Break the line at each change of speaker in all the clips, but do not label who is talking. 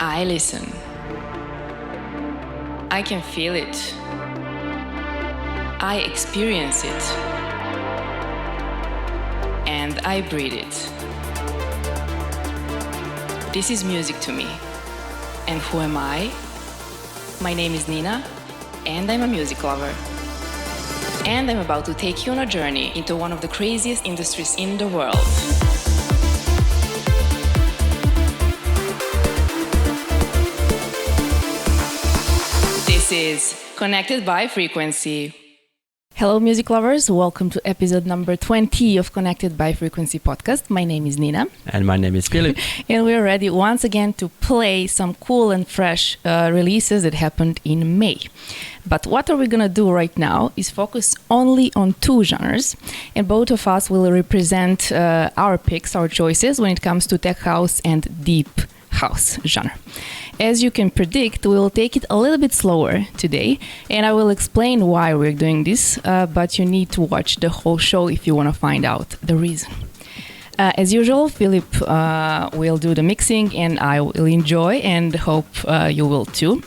I listen. I can feel it. I experience it. And I breathe it. This is music to me. And who am I? My name is Nina, and I'm a music lover. And I'm about to take you on a journey into one of the craziest industries in the world. This is Connected by Frequency. Hello, music lovers. Welcome to episode number 20 of Connected by Frequency podcast. My name is Nina.
And my name is Filip.
And we're ready once again to play some cool and fresh releases that happened in May. But what are we going to do right now is focus only on two genres. And both of us will represent our picks, our choices when it comes to tech house and deep house genre. As you can predict, we will take it a little bit slower today, and I will explain why we're doing this, but you need to watch the whole show if you want to find out the reason. As usual, Filip will do the mixing, and I will enjoy and hope you will too.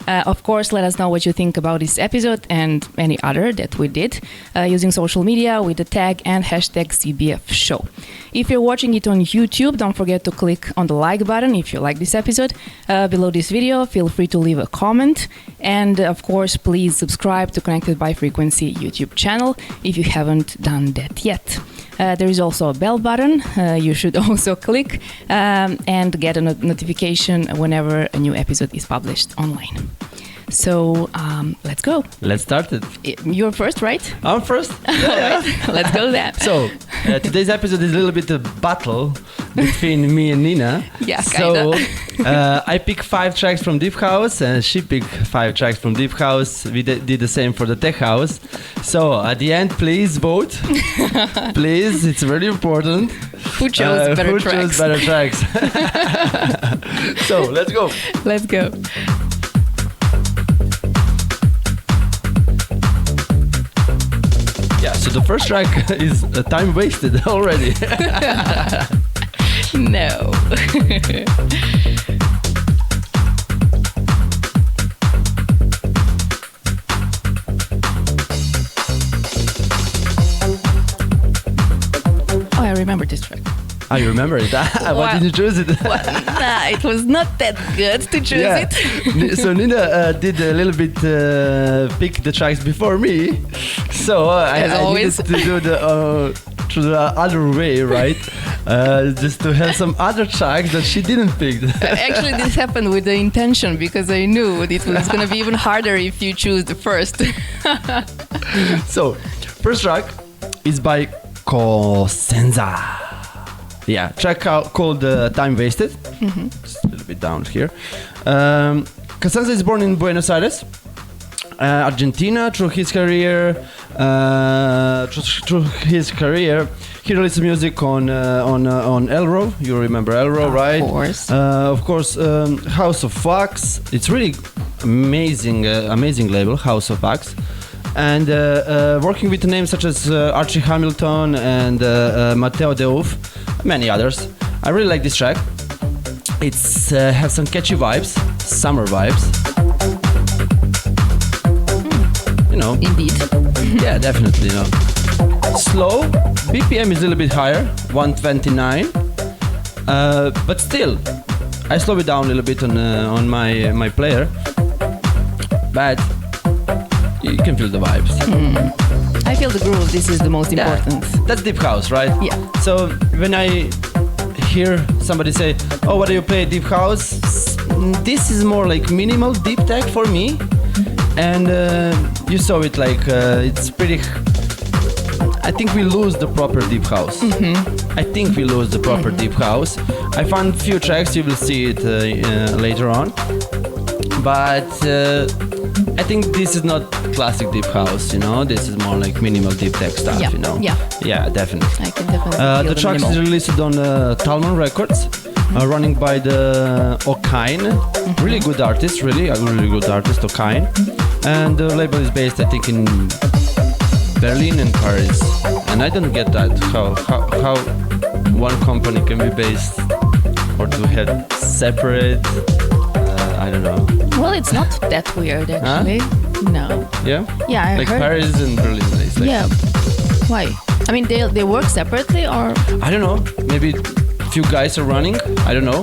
Of course, let us know what you think about this episode and any other that we did using social media with the tag and hashtag CBF show. If you're watching it on YouTube, don't forget to click on the like button if you like this episode. Below this video, feel free to leave a comment. And of course, please subscribe to Connected by Frequency YouTube channel if you haven't done that yet. There is also a bell button you should also click and get a notification whenever a new episode is published online. So let's go.
Let's start it.
You're first, right?
I'm first.
Yeah. Right. Let's go there.
So today's episode is a little bit a battle between me and Nina.
Yeah, kinda.
So I pick 5 tracks from Deep House and she picked 5 tracks from Deep House. We did the same for the Tech House. So at the end, please vote. Please, it's very important.
Who chose better tracks?
Who chose better tracks? So let's go.
Let's go.
Yeah, so the first track is time wasted already.
No. Oh, I remember this track.
Oh, you remember it? Why did you choose it?
Nah, it was not that good to choose it.
So Nina did a little bit pick the tracks before me. So I needed to do the through the other way, right? Just to have some other tracks that she didn't pick.
Actually, this happened with the intention because I knew it was going to be even harder if you choose the first.
So, first track is by Cosenza. Yeah, track called Time Wasted. Mm-hmm. Just a little bit down here. Cosenza is born in Buenos Aires, Argentina. Through his career, he released music on Elro. You remember Elro, right?
Of
course. House of Wax. It's really amazing label, House of Wax. And working with names such as Archie Hamilton and Matteo Deuf, many others. I really like this track. It's has some catchy vibes, summer vibes. You know.
Indeed.
Yeah, definitely. You know. Slow. BPM is a little bit higher, 129. But still, I slow it down a little bit on my player. But you can feel the vibes.
I feel the groove. This is the most important.
That's deep house, right?
Yeah.
So when I hear somebody say, "Oh, what do you play, deep house?" This is more like minimal deep tech for me. And you saw it like it's pretty. I think we lose the proper deep house. Mm-hmm. I think we lose the proper deep house. I found few tracks. You will see it later on. But I think this is not classic deep house, you know. This is more like minimal deep tech stuff, you know. Yeah, definitely.
I can definitely feel
the track is released on Talman Records, running by the Okain. Mm-hmm. Really good artist, really good artist, Okain. And the label is based, I think, in Berlin and Paris. And I don't get that, how one company can be based or to have separate I don't know.
Well, it's not that weird actually. No.
Yeah?
Yeah, I
like
heard.
Paris and Berlin. It's like,
Yeah. Why? I mean, they work separately or?
I don't know. Maybe a few guys are running. I don't know.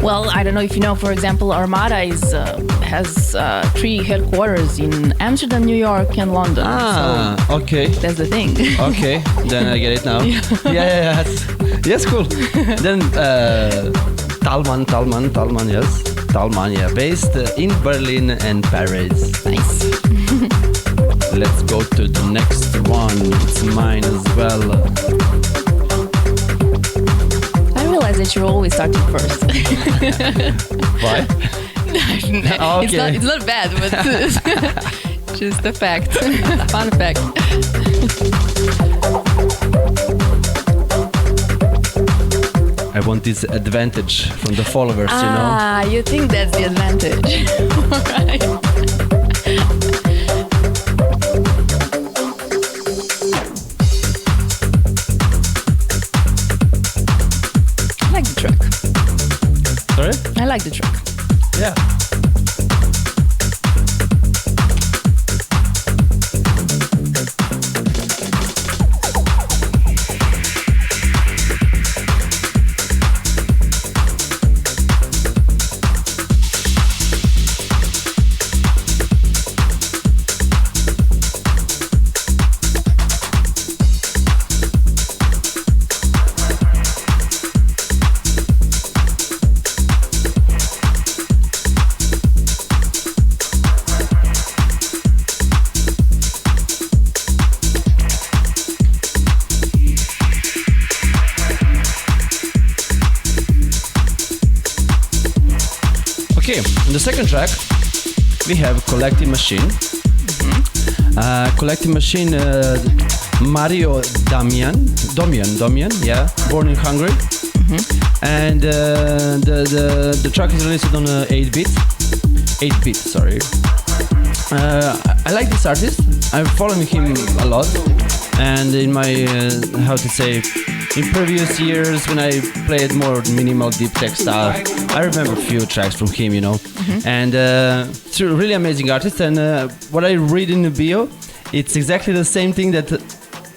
Well, I don't know if you know. For example, Armada has 3 headquarters in Amsterdam, New York, and London. So
Okay.
that's the thing.
Okay, then I get it now. Yeah. Yes, cool. Then Talman, yes. Talman, yeah. Based in Berlin and Paris.
Nice.
Let's go to the next one. It's mine as well.
I realize that you're always starting first.
Why? Okay.
It's not bad, but just a fact. Fun fact.
I want this advantage from the followers, you know?
Ah, you think that's the advantage. Alright. I like the track.
Sorry?
I like the track.
Yeah. Okay, in the second track, we have Collective Machine. Collective Machine, Mario Domian, yeah, born in Hungary. And the track is released on 8-bit, sorry. I like this artist. I'm following him a lot. And in my, in previous years when I played more minimal deep tech style, I remember a few tracks from him, you know. And it's a really amazing artist. And what I read in the bio, it's exactly the same thing that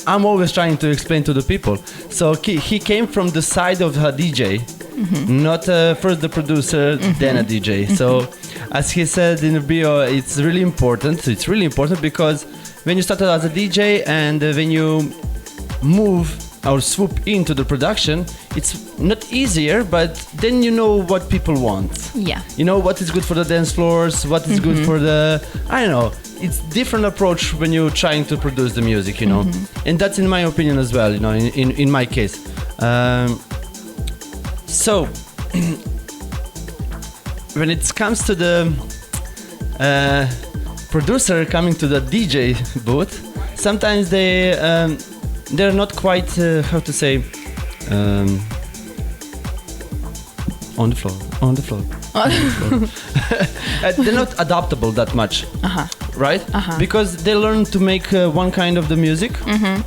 I'm always trying to explain to the people. So he came from the side of a DJ, not first the producer, then a DJ. So as he said in the bio, it's really important. It's really important because when you started as a DJ and when you move or swoop into the production, it's not easier, but then you know what people want.
Yeah.
You know what is good for the dance floors, what is good for the, I don't know. It's different approach when you're trying to produce the music, you know. And that's in my opinion as well, you know, in my case. So, when it comes to the producer coming to the DJ booth, sometimes they're not quite how to say on the floor. They're not adaptable that much, right? Because they learn to make one kind of the music,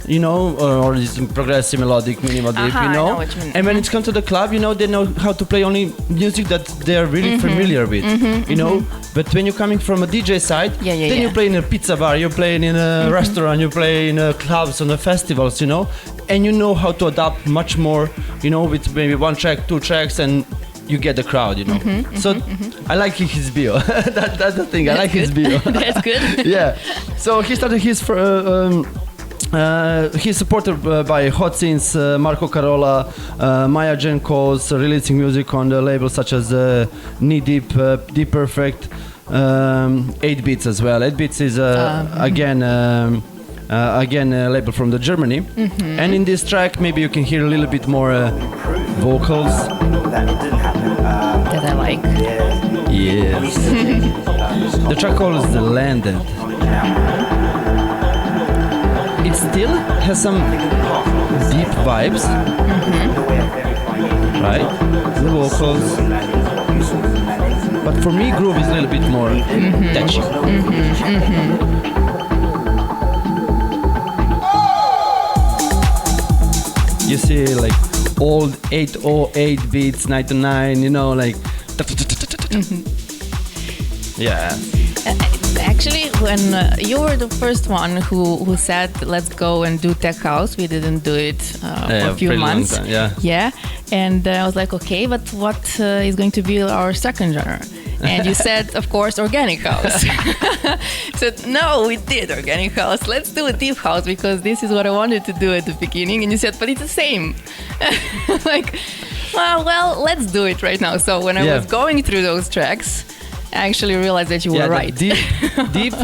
you know, or this progressive, melodic, minimal deep, you
I
know.
know what you mean.
And when it's come to the club, you know, they know how to play only music that they are really familiar with, you know. But when you're coming from a DJ side, then you play in a pizza bar, you're playing in a restaurant, you play in clubs, on the festivals, you know, and you know how to adapt much more, you know, with maybe 1 track, 2 tracks, and you get the crowd, you know. I like his bio. That's the thing. I like his bio.
That's good.
Yeah. So he started he's supported by Hot Scenes, Marco Carola, Maya Jenkos, releasing music on the labels such as Knee Deep, Deep Perfect, 8 Beats as well. 8 Beats is again a label from the Germany. And in this track, maybe you can hear a little bit more vocals.
That I like.
Yes. The track called is Landed. It still has some deep vibes, right? The vocals. But for me, groove is a little bit more touchy. You see, like old 808 beats, 9 to 9, you know, like. Yeah.
Actually, when you were the first one who said, let's go and do tech house, we didn't do it for a few
pretty long
months.
time, yeah.
And I was like, okay, but what is going to be our second genre? And you said, of course, organic house. I said, no, we did organic house. Let's do a deep house because this is what I wanted to do at the beginning. And you said, but it's the same. Like, well, let's do it right now. So when I was going through those tracks, I actually realized that you were right.
Deep,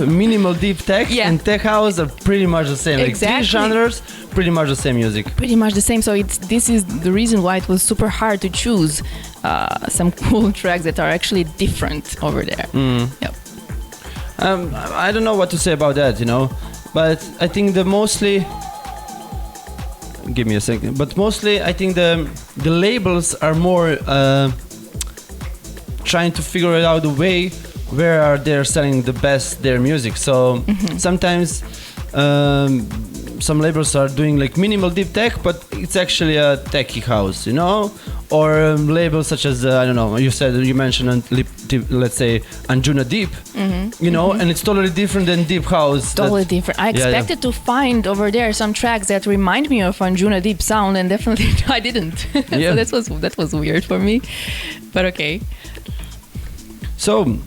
minimal deep tech and tech house are pretty much the same.
Exactly.
Like 3 genres, pretty much the same music.
Pretty much the same. So this is the reason why it was super hard to choose some cool tracks that are actually different over there. Yep.
I don't know what to say about that, but I think give me a second. But mostly, I think the labels are more trying to figure out a way where are they selling the best their music. So sometimes some labels are doing like minimal deep tech, but it's actually a techie house, or labels such as I don't know. You mentioned let's say Anjuna Deep, and it's totally different than deep house.
Totally different. I expected to find over there some tracks that remind me of Anjuna Deep sound, and definitely I didn't. So that was weird for me, but okay. So,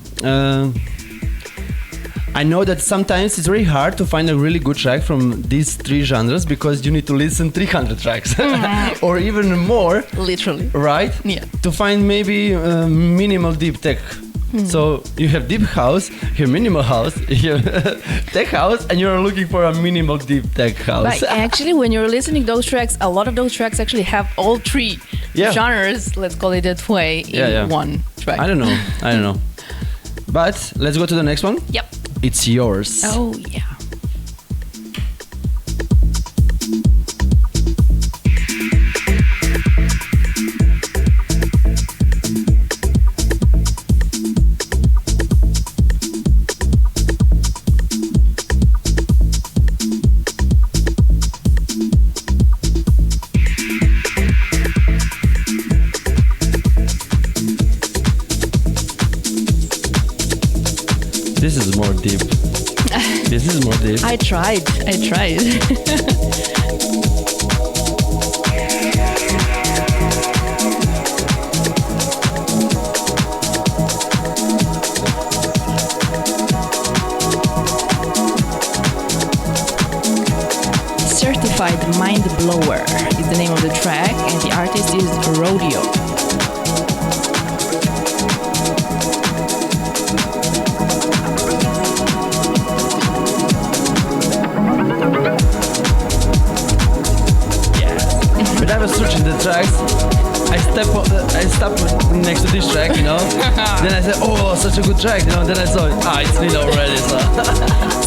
I know that sometimes it's very hard to find a really good track from these 3 genres because you need to listen 300 tracks or even more. Literally. Right? Yeah. To find maybe minimal deep tech. So you have deep house, you have minimal house, you have tech house, and you're looking for a minimal deep tech house. Right. Actually, when you're listening those tracks, a lot of those tracks actually have all 3 genres, let's call it that way, in one track.
I don't know. But let's go to the next one.
Yep.
It's yours.
Oh, yeah.
This is more deep.
I tried. Certified Mind Blower is the name of the track, and the artist is Rodeo.
When I was searching the tracks, I stopped next to this track, Then I said, oh, such a good track, Then I saw it. It's Nina already, so.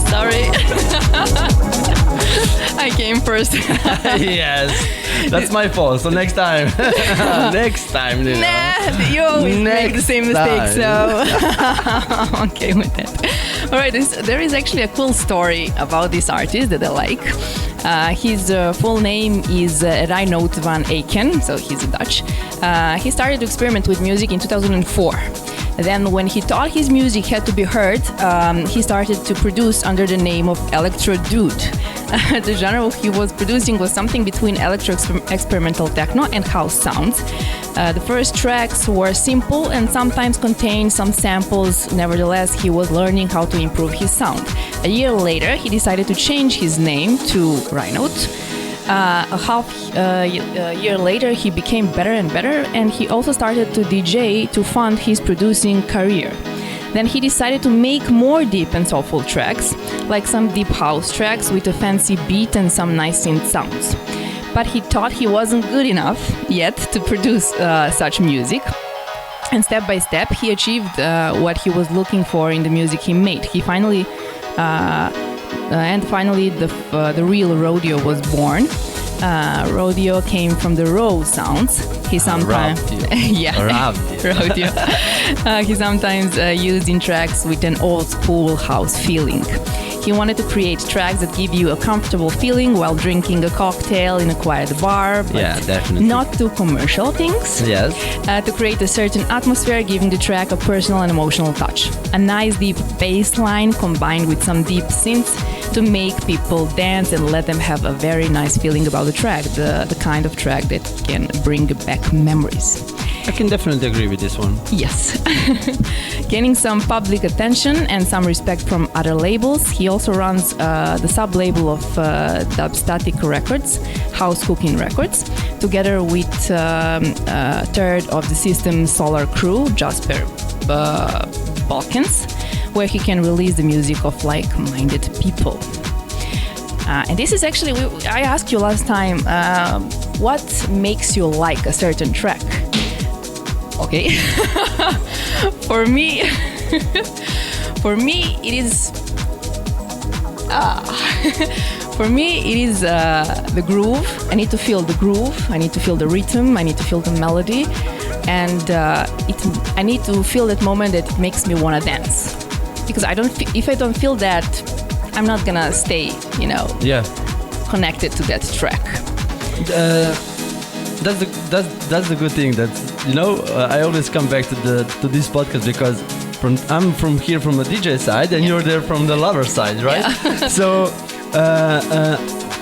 Sorry. I came first.
Yes, that's my fault. So next time, Nina.
Nah, you always make the same mistake, so I'm okay with that. All right, there is actually a cool story about this artist that I like. His full name is Reinout van Eycken, so he's Dutch. He started to experiment with music in 2004. Then when he thought his music had to be heard, he started to produce under the name of Electro Dude. The genre he was producing was something between electro-experimental techno and house sounds. The first tracks were simple and sometimes contained some samples. Nevertheless, he was learning how to improve his sound. A year later, he decided to change his name to Reinout. A half year later, he became better and better, and he also started to DJ to fund his producing career. Then he decided to make more deep and soulful tracks, like some deep house tracks with a fancy beat and some nice synth sounds. But he thought he wasn't good enough yet to produce such music. And step by step, he achieved what he was looking for in the music he made. He finally, the real Rodeo was born. Rodeo came from the raw sounds. He sometimes, Rodeo. He sometimes used in tracks with an old school house feeling. He wanted to create tracks that give you a comfortable feeling while drinking a cocktail in a quiet bar, but
definitely.
not too commercial things.
Yes.
To create a certain atmosphere, giving the track a personal and emotional touch. A nice deep bass line combined with some deep synths to make people dance and let them have a very nice feeling about the track, the kind of track that can bring back memories.
I can definitely agree with this one.
Yes. Gaining some public attention and some respect from other labels, he also runs the sub-label of Dubstatic Records, House Cooking Records, together with third of the System Solar crew, Jasper Balkans, where he can release the music of like-minded people. And this is actually, I asked you last time, what makes you like a certain track? Okay. For me, it is. For me, it is the groove. I need to feel the groove. I need to feel the rhythm. I need to feel the melody, and I need to feel that moment that makes me wanna dance. Because if I don't feel that, I'm not gonna stay, connected to that track.
That's the good thing. That I always come back to this podcast because I'm from here from the DJ side and you're there from the lover side, right? Yeah. So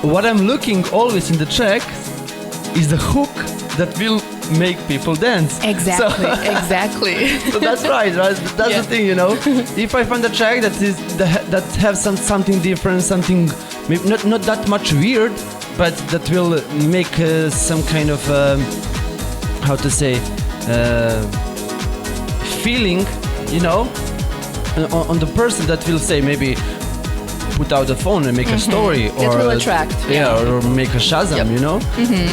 what I'm looking always in the track is the hook that will make people dance.
Exactly, exactly.
So that's right? That's the thing, If I find a track that has something different, something maybe not that much weird, but that will make some kind of how to say feeling, on the person that will say maybe put out the phone and make a story, or
that will attract,
or make a Shazam,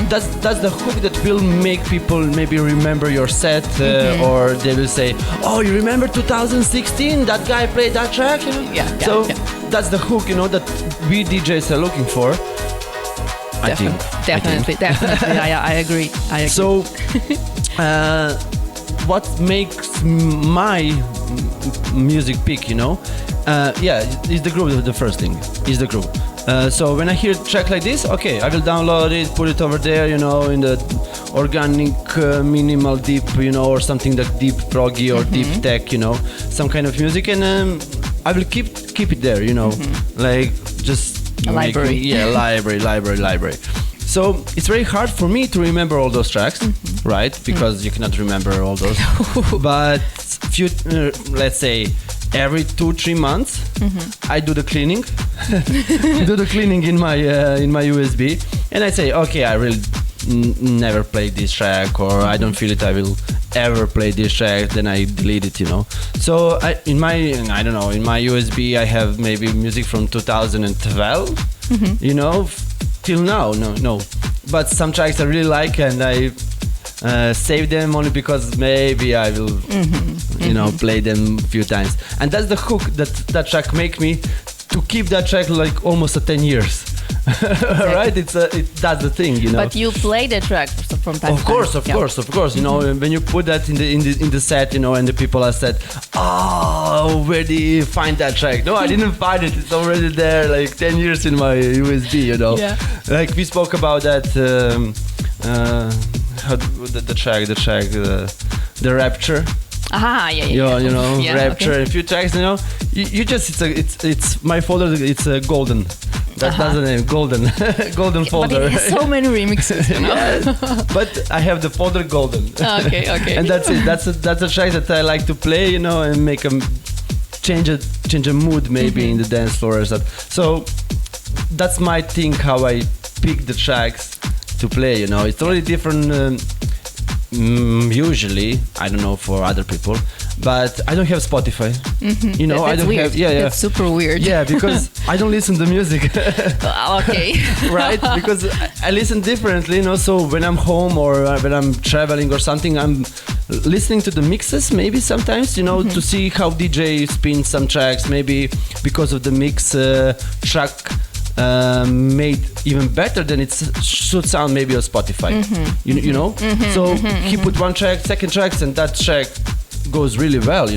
That's the hook that will make people maybe remember your set, or they will say, oh, you remember 2016? That guy played that track, that's the hook, that we DJs are looking for.
Definitely. Yeah, I agree.
So, what makes my music pick, is the groove. The first thing is the groove. So when I hear a track like this, okay, I will download it, put it over there, in the organic, minimal, deep, or something like deep proggy or deep tech, some kind of music, and I will keep it there, like just.
A library.
Library. So it's very hard for me to remember all those tracks, right? Because you cannot remember all those. But let's say every 2-3 months, I do the cleaning. In my USB, and I say, okay, I will never play this track, or I don't feel it I will ever play this track, then I delete it, So in my USB I have maybe music from 2012, till now, no. But some tracks I really like, and I save them only because maybe I will, play them a few times. And that's the hook that track make me to keep that track like almost 10 years. Right? That's the thing,
But you play the track from time to time.
Of course. When you put that in the set, and the people are said, oh, where did you find that track? No, I didn't find it. It's already there, like 10 years in my USB,
Yeah.
Like we spoke about that. The track, the Rapture. Rapture, okay. A few tracks, you just it's my folder. It's golden. That's the name, golden, golden folder.
But it has so many remixes,
Yes, but I have the folder golden.
Okay.
And that's it. That's a track that I like to play, and make a change a mood maybe in the dance floor or something. So that's my thing, how I pick the tracks to play. It's totally different. Usually, I don't know for other people, but I don't have Spotify. I don't
weird.
have. Yeah.
That's super weird.
Yeah, because I don't listen to music.
Okay.
Right? Because I listen differently, So when I'm home or when I'm traveling or something, I'm listening to the mixes maybe sometimes, to see how DJ spins some tracks. Maybe because of the mix track. Made even better than it should sound maybe on Spotify. So he put one track, second tracks, and that track goes really well.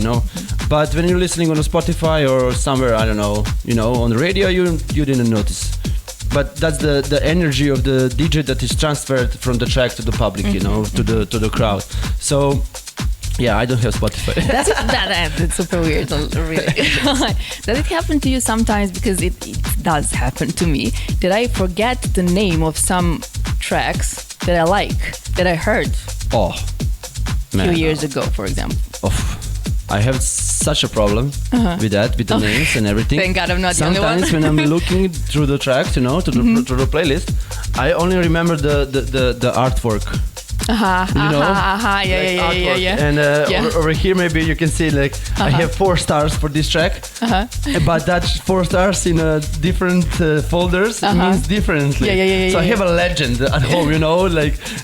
But when you're listening on a Spotify or somewhere, I don't know, on the radio, you didn't notice. But that's the energy of the DJ that is transferred from the track to the public, to the crowd. So yeah, I don't have Spotify.
That's super weird, really. Does it happen to you sometimes? Because it does happen to me. Did I forget the name of some tracks that I like, that I heard a few years ago, for example?
I have such a problem with that, with the names and everything.
Thank God I'm not the only one.
Sometimes when I'm looking through the tracks, to the playlist, I only remember the artwork.
Yeah.
And over here, maybe you can see I have 4 stars for this track, but that 4 stars in different folders means differently. So I have a legend at home,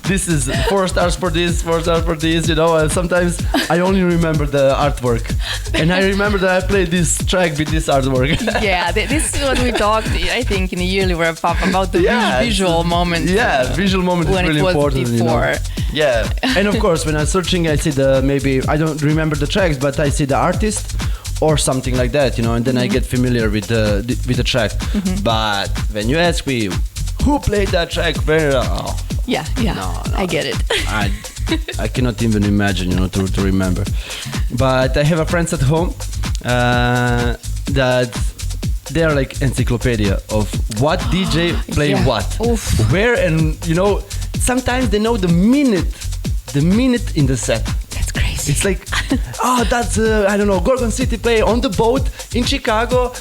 this is 4 stars for this, 4 stars for this, and sometimes I only remember the artwork, and I remember that I played this track with this artwork.
Yeah, this is what we talked, I think, in a yearly wrap-up about the visual moment.
Yeah, visual moment is really important.
Before.
Yeah, and of course, when I'm searching, I see maybe I don't remember the tracks, but I see the artist or something like that, and then I get familiar with the track. But when you ask me who played that track, No,
I get it.
I cannot even imagine, to remember. But I have a friends at home that they are like encyclopedia of what DJ play what, where, and sometimes they know the minute in the set.
That's crazy.
It's like, that's I don't know, Gorgon City play on the boat in Chicago,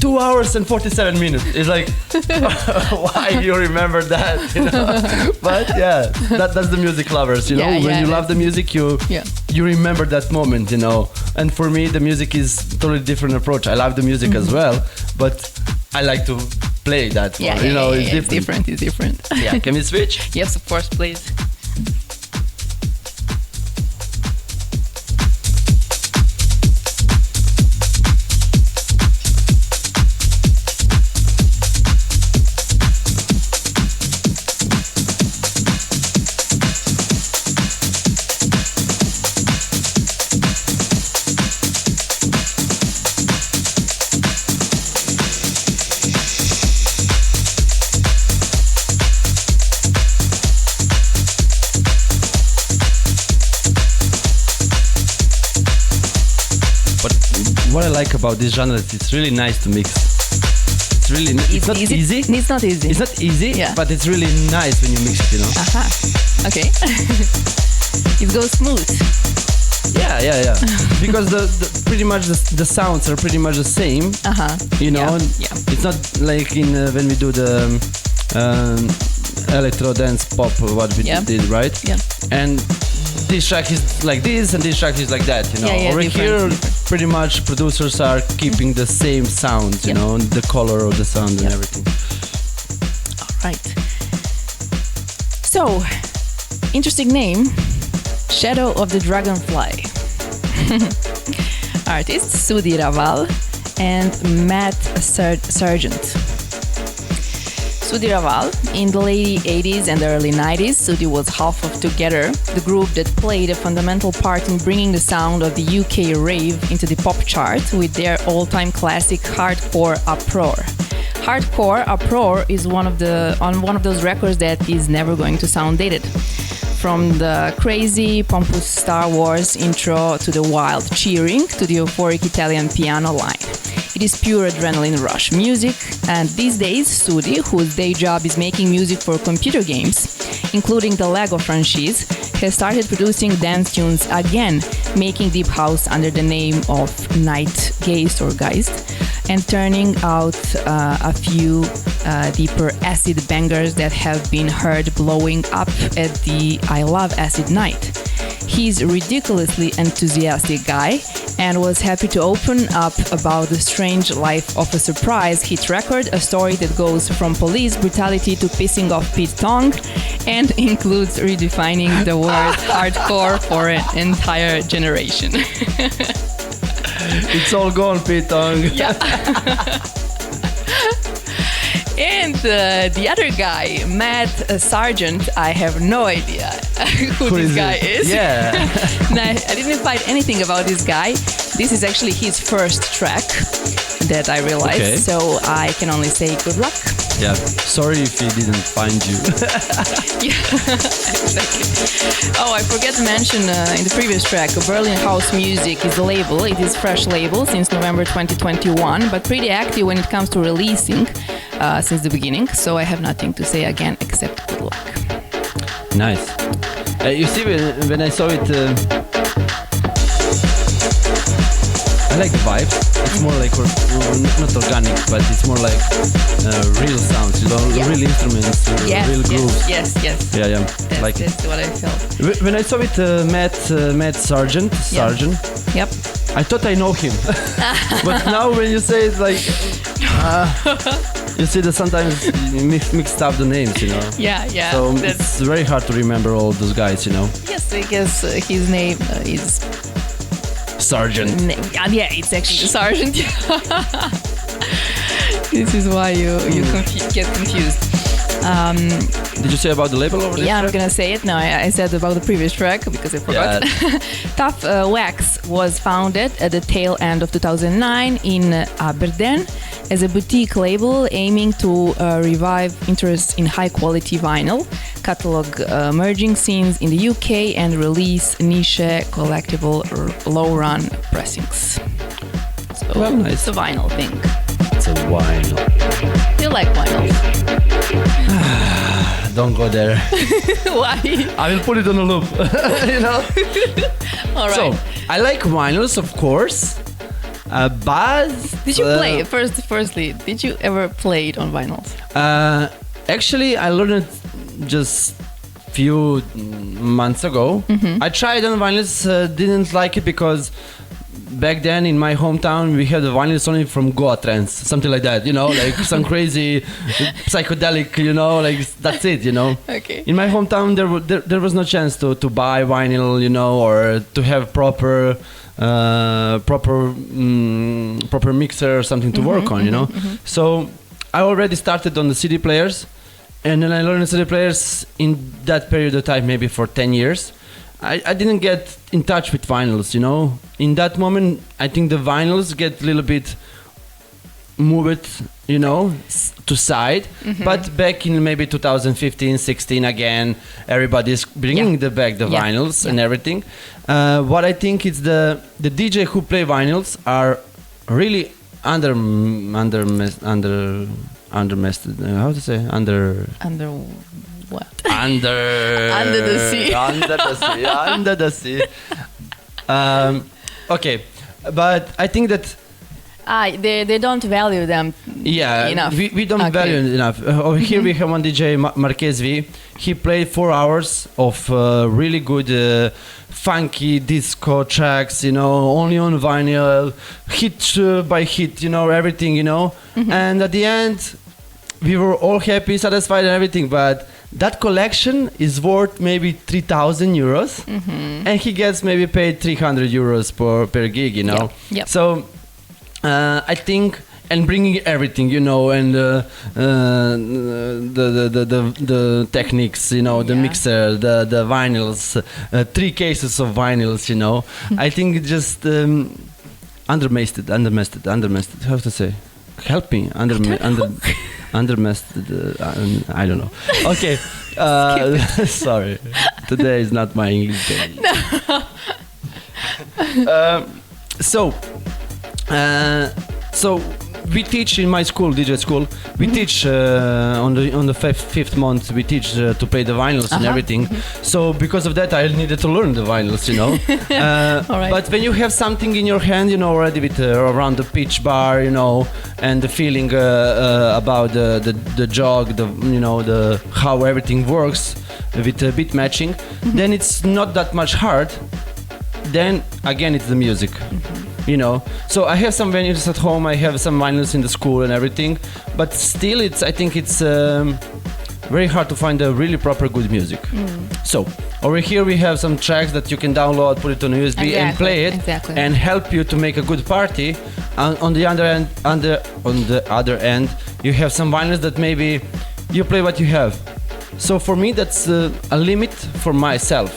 2 hours and 47 minutes. It's like, why you remember that? But yeah, that's the music lovers. When you love the music, you remember that moment. And for me, the music is totally different approach. I love the music as well, but I like to play that one. It's different.
It's different.
Yeah, can we switch?
Yes, of course, please.
What I like about this genre is it's really nice to mix. It's not easy.
It's not easy.
It's not easy, but it's really nice when you mix it,
Okay. It goes smooth.
Yeah. Because the pretty much the sounds are pretty much the same. It's not like in when we do the electro dance pop what we did, right?
Yeah.
And this track is like this and this track is like that, Over here, pretty much producers are keeping the same sounds, the color of the sound and everything.
All right. So, interesting name, Shadow of the Dragonfly. Artists Sudi Raval and Matt Sargent. Sudi Raval. In the late 80s and early 90s, Sudi was half of Together, the group that played a fundamental part in bringing the sound of the UK rave into the pop chart with their all-time classic Hardcore Uproar. Hardcore Uproar is one of those records that is never going to sound dated. From the crazy, pompous Star Wars intro to the wild cheering to the euphoric Italian piano line. It is pure adrenaline rush music, and these days, Sudi, whose day job is making music for computer games, including the Lego franchise, has started producing dance tunes again, making deep house under the name of Nightgeist or Geist, and turning out a few deeper acid bangers that have been heard blowing up at the I Love Acid night. He's a ridiculously enthusiastic guy and was happy to open up about the strange life of a surprise hit record, a story that goes from police brutality to pissing off Pete Tong and includes redefining the word hardcore for an entire generation.
It's all gone, Pete Tong.
Yeah. And the other guy, Matt Sargent, I have no idea who this guy is.
Yeah.
I didn't find anything about this guy, This is actually his first track that I realized.
Okay.
So I can only say good luck.
Yeah. Sorry if he didn't find you.
Yeah, exactly. Oh, I forgot to mention in the previous track, Berlin House Music is the label. It is fresh label since November 2021, but pretty active when it comes to releasing since the beginning. So I have nothing to say again except good luck.
Nice. You see, when I saw it, I like the vibe. It's more like not organic, but it's more like real sounds, real instruments, real grooves.
Yes.
Yeah.
That's what I felt.
When I saw it, Matt Sargent.
Yep.
I thought I know him, but now when you say it, like, you see that sometimes you mixed up the names,
Yeah.
So it's very hard to remember all those guys,
Yes, I guess his name is
Sargent.
Yeah, it's actually Sargent. This is why you get confused.
Did you say about the label over there?
Yeah, I'm gonna say it. No, I said about the previous track because I forgot.
Yeah.
Tough Wax was founded at the tail end of 2009 in Aberdeen as a boutique label aiming to revive interest in high-quality vinyl, catalog merging scenes in the UK, and release niche collectible low-run pressings. So
Well, nice.
It's a vinyl thing.
It's a vinyl.
You like vinyl?
Don't go there.
Why?
I will put it on a loop.
All right.
So I like vinyls, of course, but
Did you play firstly? Did you ever play it on vinyls?
Actually, I learned it just few months ago.
Mm-hmm.
I tried on vinyls, didn't like it because back then in my hometown we had the vinyls only from Goa trance, something like that, like some crazy psychedelic, like that's it,
Okay.
In my hometown there was no chance to buy vinyl, or to have proper mixer or something to work on, So I already started on the CD players, and then I learned CD players in that period of time, maybe for 10 years. I didn't get in touch with vinyls, In that moment, I think the vinyls get a little bit moved, to side.
Mm-hmm.
But back in maybe 2015, 16 again, everybody's bringing back the vinyls and everything. What I think is the DJ who play vinyls are really under
What?
Under
the sea.
Under the sea. Okay, but I think that
They don't value them enough.
we don't value it enough. Over here we have one DJ, Marquez V. He played 4 hours of really good funky disco tracks, only on vinyl, hit by hit, everything, And at the end, we were all happy, satisfied and everything, but that collection is worth maybe 3,000 euros, and he gets maybe paid 300 euros per gig,
Yep.
So I think, and bringing everything, and the techniques, the mixer, the vinyls, 3 cases of vinyls, I think it just undermasted. How to say? Help me. Undermasted. I don't know. Okay. Sorry. Today is not my English day. So we teach in my school, DJ school. We teach on the fifth month. We teach to play the vinyls and everything. So because of that, I needed to learn the vinyls,
Right.
But when you have something in your hand, already with around the pitch bar, and the feeling about the jog, the how everything works with beat matching, then it's not that much hard. Then again, it's the music. So I have some vinyls at home, I have some vinyls in the school and everything, but still I think it's very hard to find a really proper good music. So over here we have some tracks that you can download, put it on USB and play it, and help you to make a good party. On the other end, you have some vinyls that maybe you play what you have. So for me that's a limit for myself,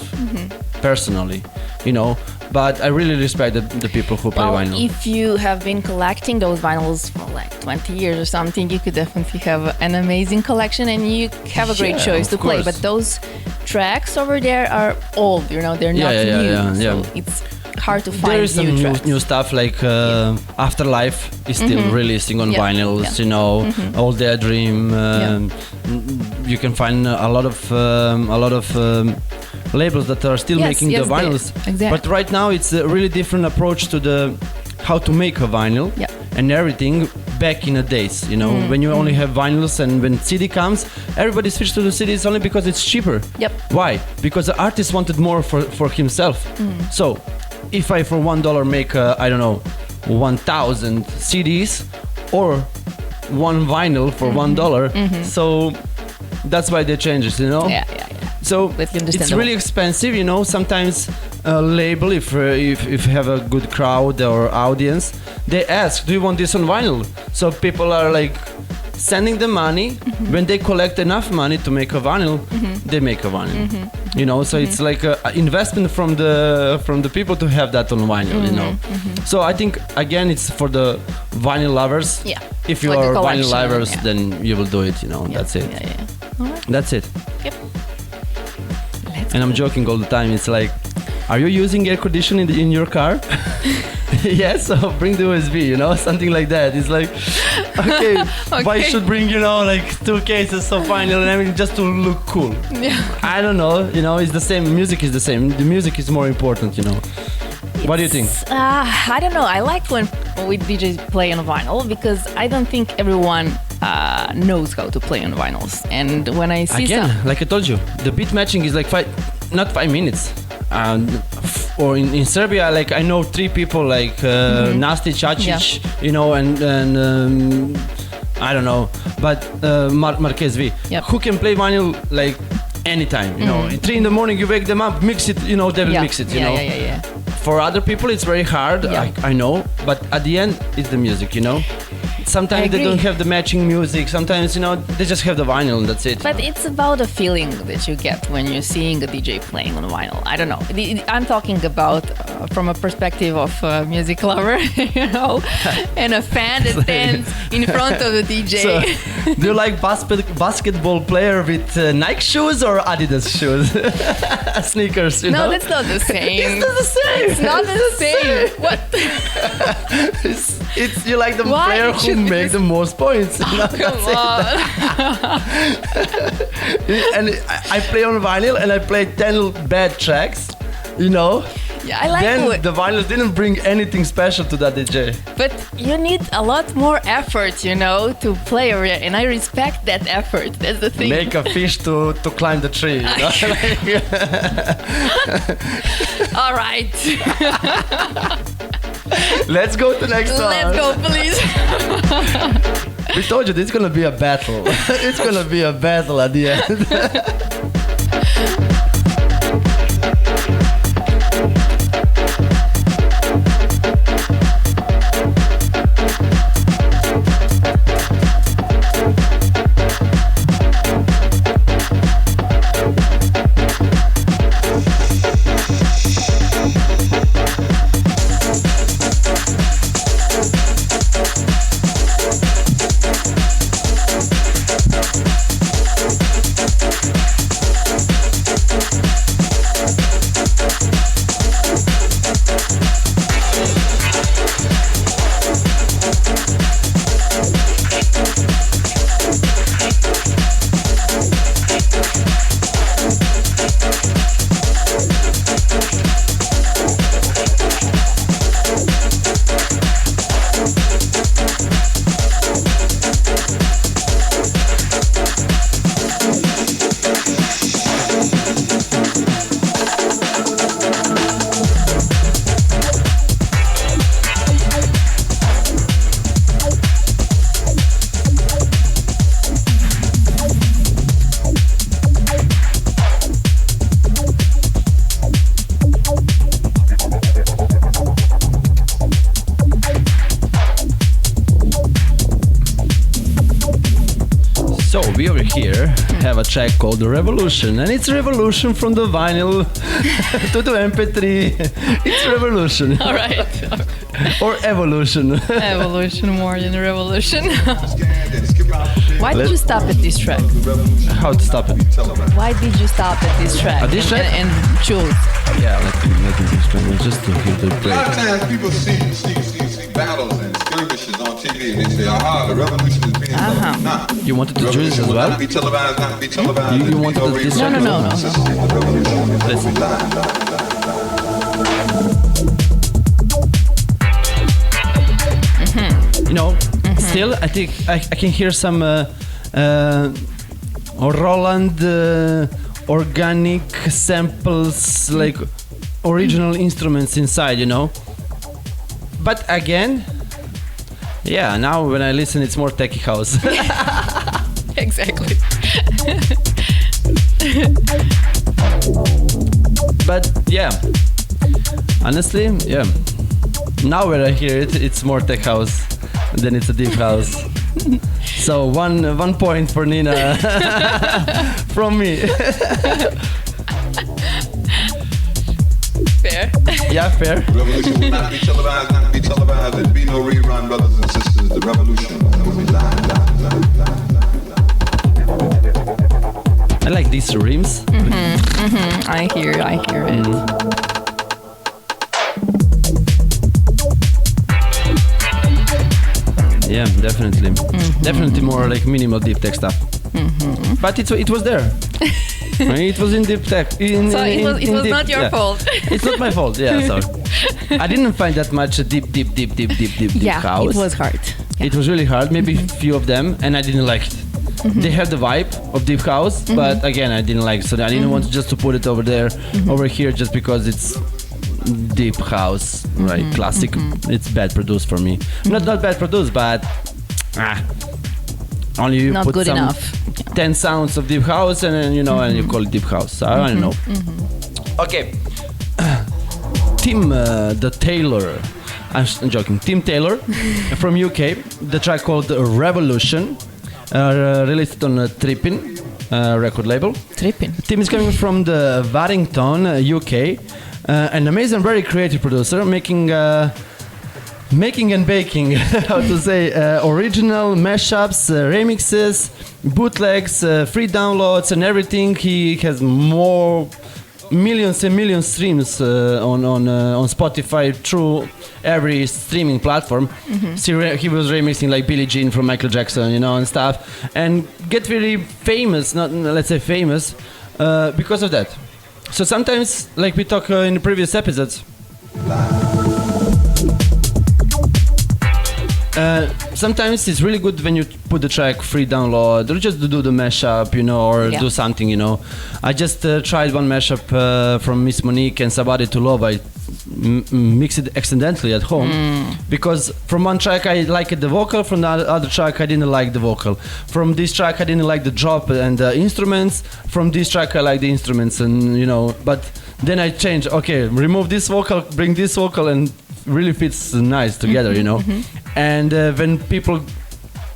personally. But I really respect the people who play
Well,
vinyl.
if you have been collecting those vinyls for like 20 years or something, you could definitely have an amazing collection and you have a great
Yeah,
choice to
of
play.
course.
But those tracks over there are old, they're not new. So it's hard to find
There is some
new tracks.
new stuff like Afterlife is still releasing on vinyls, Old Daydream. You can find a lot of labels that are still making the vinyls.
Exactly.
But right now it's a really different approach to the how to make a vinyl and everything back in the days, when you only have vinyls and when CD comes, everybody switched to the CDs only because it's cheaper.
Yep.
Why? Because the artist wanted more for himself. So if I for $1 make 1,000 CDs or one vinyl for $1, so that's why they change it,
Yeah.
So it's really expensive, Sometimes a label, if you have a good crowd or audience, they ask, "Do you want this on vinyl?" So people are like sending the money. When they collect enough money to make a vinyl, they make a vinyl. So it's like an investment from the people to have that on vinyl. So I think again it's for the vinyl lovers.
Yeah.
If you
Like
are
a
vinyl
collection,
lovers, then you will do it. That's it.
Yeah. All right.
That's it.
Yep.
And I'm joking all the time. It's like, are you using air conditioning in your car? Yes, so bring the USB, something like that. It's like, okay, but I should bring, like 2 cases of vinyl and everything just to look cool.
Yeah.
I don't know, it's the same. Music is the same. The music is more important, What do you think?
I don't know. I like when we DJs play on vinyl because I don't think everyone knows how to play on vinyls. And when I see
like I told you, the beat matching is like not 5 minutes. Or in Serbia, like I know 3 people like Nasti Čačić, and I don't know, but Marquez V, who can play vinyl like anytime. At 3 in the morning, you wake them up, mix it, they will mix it.
Yeah.
For other people, it's very hard. I know, but at the end, it's the music. Sometimes they don't have the matching music. Sometimes, they just have the vinyl and that's it.
But it's about a feeling that you get when you're seeing a DJ playing on vinyl. I don't know. I'm talking about from a perspective of a music lover, and a fan that stands in front of the DJ.
So, do you like basketball player with Nike shoes or Adidas shoes? Sneakers,
No, that's not the same.
It's not the same.
It's not the same. What?
It's you like the player who make the most points.
Come on.
And I play on vinyl and I play 10 bad tracks,
Yeah, I like
then
it.
the vinyl didn't bring anything special to that DJ.
But you need a lot more effort, to play over it, and I respect that effort. That's the thing.
Make a fish to climb the tree. All
right.
Let's go to the next one.
Let's go, please.
We told you this is gonna be a battle. It's gonna be a battle at the end. have a track called The Revolution, and it's revolution from the vinyl to the MP3. It's revolution.
All right.
Or evolution.
Evolution more than revolution. Why did you stop at this track?
How to stop it?
Why did you stop at this track?
At this track?
And choose?
Yeah, let me just to hear the
A
play.
lot of times people see battles and skirmishes on TV and they say, aha, the revolution is being done. Nah.
You wanted to choose as
Revolution will
well?
not be televised, not be televised.
You wanted
There'll
to
be
this
no
track?
No.
The revolution will
Listen.
be live.
You know, still I think I can hear some Roland organic samples, like original instruments inside, you know. But again, yeah, now when I listen it's more techie house.
Exactly.
But yeah, honestly, yeah, now when I hear it, it's more tech house than it's a deep house. So one point for Nina from me.
Fair.
Yeah, fair.
Revolution will not be televised, not be televised. There'll be no rerun, brothers and sisters. The revolution will be live.
I like these rims.
I hear it.
Yeah, definitely. Definitely more like minimal deep tech stuff. But it was there. It was in deep tech.
So it was not your fault.
It's not my fault. Yeah, sorry. I didn't find that much deep
Yeah,
house.
it was hard. Yeah.
It was really hard. Maybe a few of them, and I didn't like it. They had the vibe of deep house, but again, I didn't like it. So I didn't want just to put it over there, over here, just because it's deep house, right? Classic. It's bad produced for me. Not bad produced, but only you
Not
put
good
some
enough.
10 sounds of deep house, and then, you know, and you call it deep house. So I don't know. Okay. Tim the Taylor. I'm joking. Tim Taylor from UK. The track called Revolution. Released on Trippin record label.
Tripping.
Tim is coming from the Warrington, UK. An amazing, very creative producer, making and baking, how to say, original mashups, remixes, bootlegs, free downloads, and everything. He has more millions and millions streams on Spotify through every streaming platform. So he was remixing like Billie Jean from Michael Jackson, you know, and stuff, and get really famous. Not let's say famous because of that. So sometimes, like we talked in the previous episodes, sometimes it's really good when you put the track free download or just to do the mashup, you know, or do something, you know. I just tried one mashup from Miss Monique and Sabari to Love. I mixed it accidentally at home because from one track I liked the vocal, from the other track I didn't like the vocal. From this track I didn't like the drop and the instruments. From this track I like the instruments, and you know, but then I changed. Okay, remove this vocal, bring this vocal, and really fits nice together, you know. And when people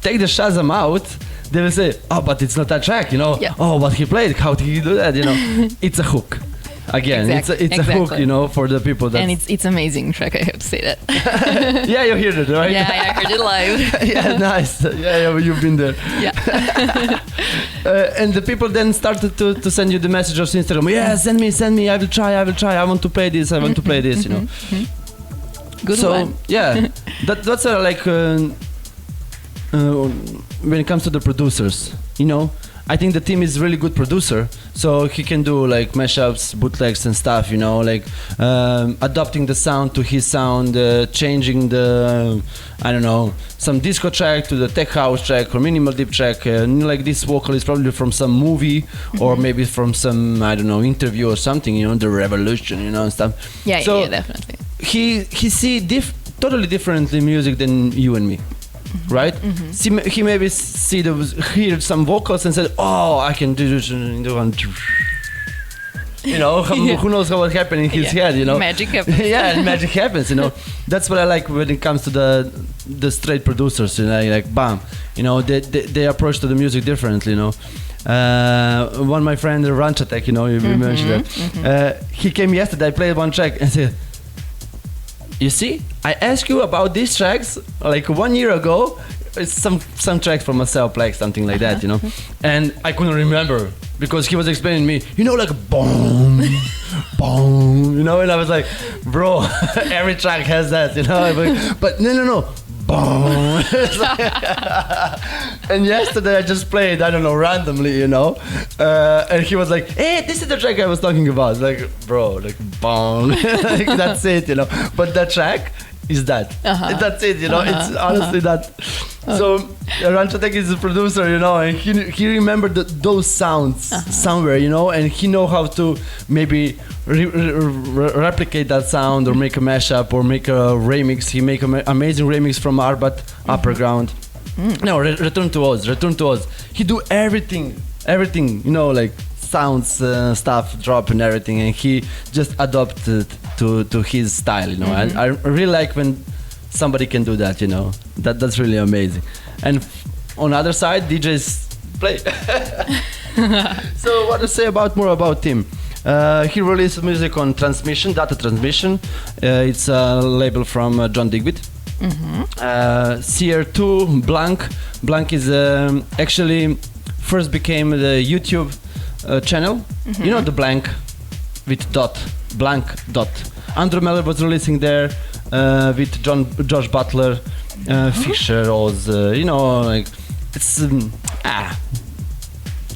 take the Shazam out, they will say, "Oh, but it's not that track, you know.
Yeah.
Oh, what he played, how did he do that, you know?" It's a hook. Again, it's a hook, you know, for the people that.
And it's amazing track. I have to say that.
Yeah, you heard it, right?
Yeah, I heard it live.
Yeah, nice. Yeah, you've been there.
Yeah.
And the people then started to send you the message of Instagram. Yeah, send me. I will try. I want to play this. I want to play this. You know.
Good
So
one.
yeah, that's like when it comes to the producers, you know, I think the team is really good producer, so he can do like mashups, bootlegs and stuff, you know, like adapting the sound to his sound, changing the I don't know, some disco track to the tech house track or minimal deep track. Like this vocal is probably from some movie or maybe from some, I don't know, interview or something, you know, the revolution, you know, and stuff.
Yeah,
So
yeah, definitely.
he see totally differently music than you and me, right? He maybe heard some vocals and said, "Oh, I can do this," you know. Who knows what happened in his head, you know?
Magic happens.
Yeah, magic happens, you know. That's what I like when it comes to the straight producers, you know, like bam, you know, they approach to the music differently, you know. One my friend Ranchatek, you know, you mentioned that. He came yesterday. I played one track and said, "You see, I asked you about these tracks like 1 year ago. It's some tracks for myself, like something like that, you know." And I couldn't remember because he was explaining me, you know, like boom, boom, you know. And I was like, bro, every track has that, you know. But no. Boom. And yesterday I just played, I don't know, randomly, you know, and he was like, "Hey, this is the track I was talking about." Like, bro, like boom. Like, that's it, you know. But that track is that. That's it, you know. It's honestly that. So Ranchatek is a producer, you know, and he remembered those sounds somewhere, you know, and he know how to maybe replicate that sound or make a mashup or make a remix. He make an amazing remix from Arbat, Upper Ground. No, Return to Oz. He do everything, you know, like sounds, stuff, drop and everything, and he just adopted to his style, you know. I really like when somebody can do that, you know. That's really amazing. And on the other side, DJs play. So what to say more about him? He released music on Data Transmission. It's a label from John Digweed. CR2, Blank is actually first became the YouTube channel. You know the Blank with Blank dot. Andrew Miller was releasing there with Josh Butler, Fisher, Oz, you know, like it's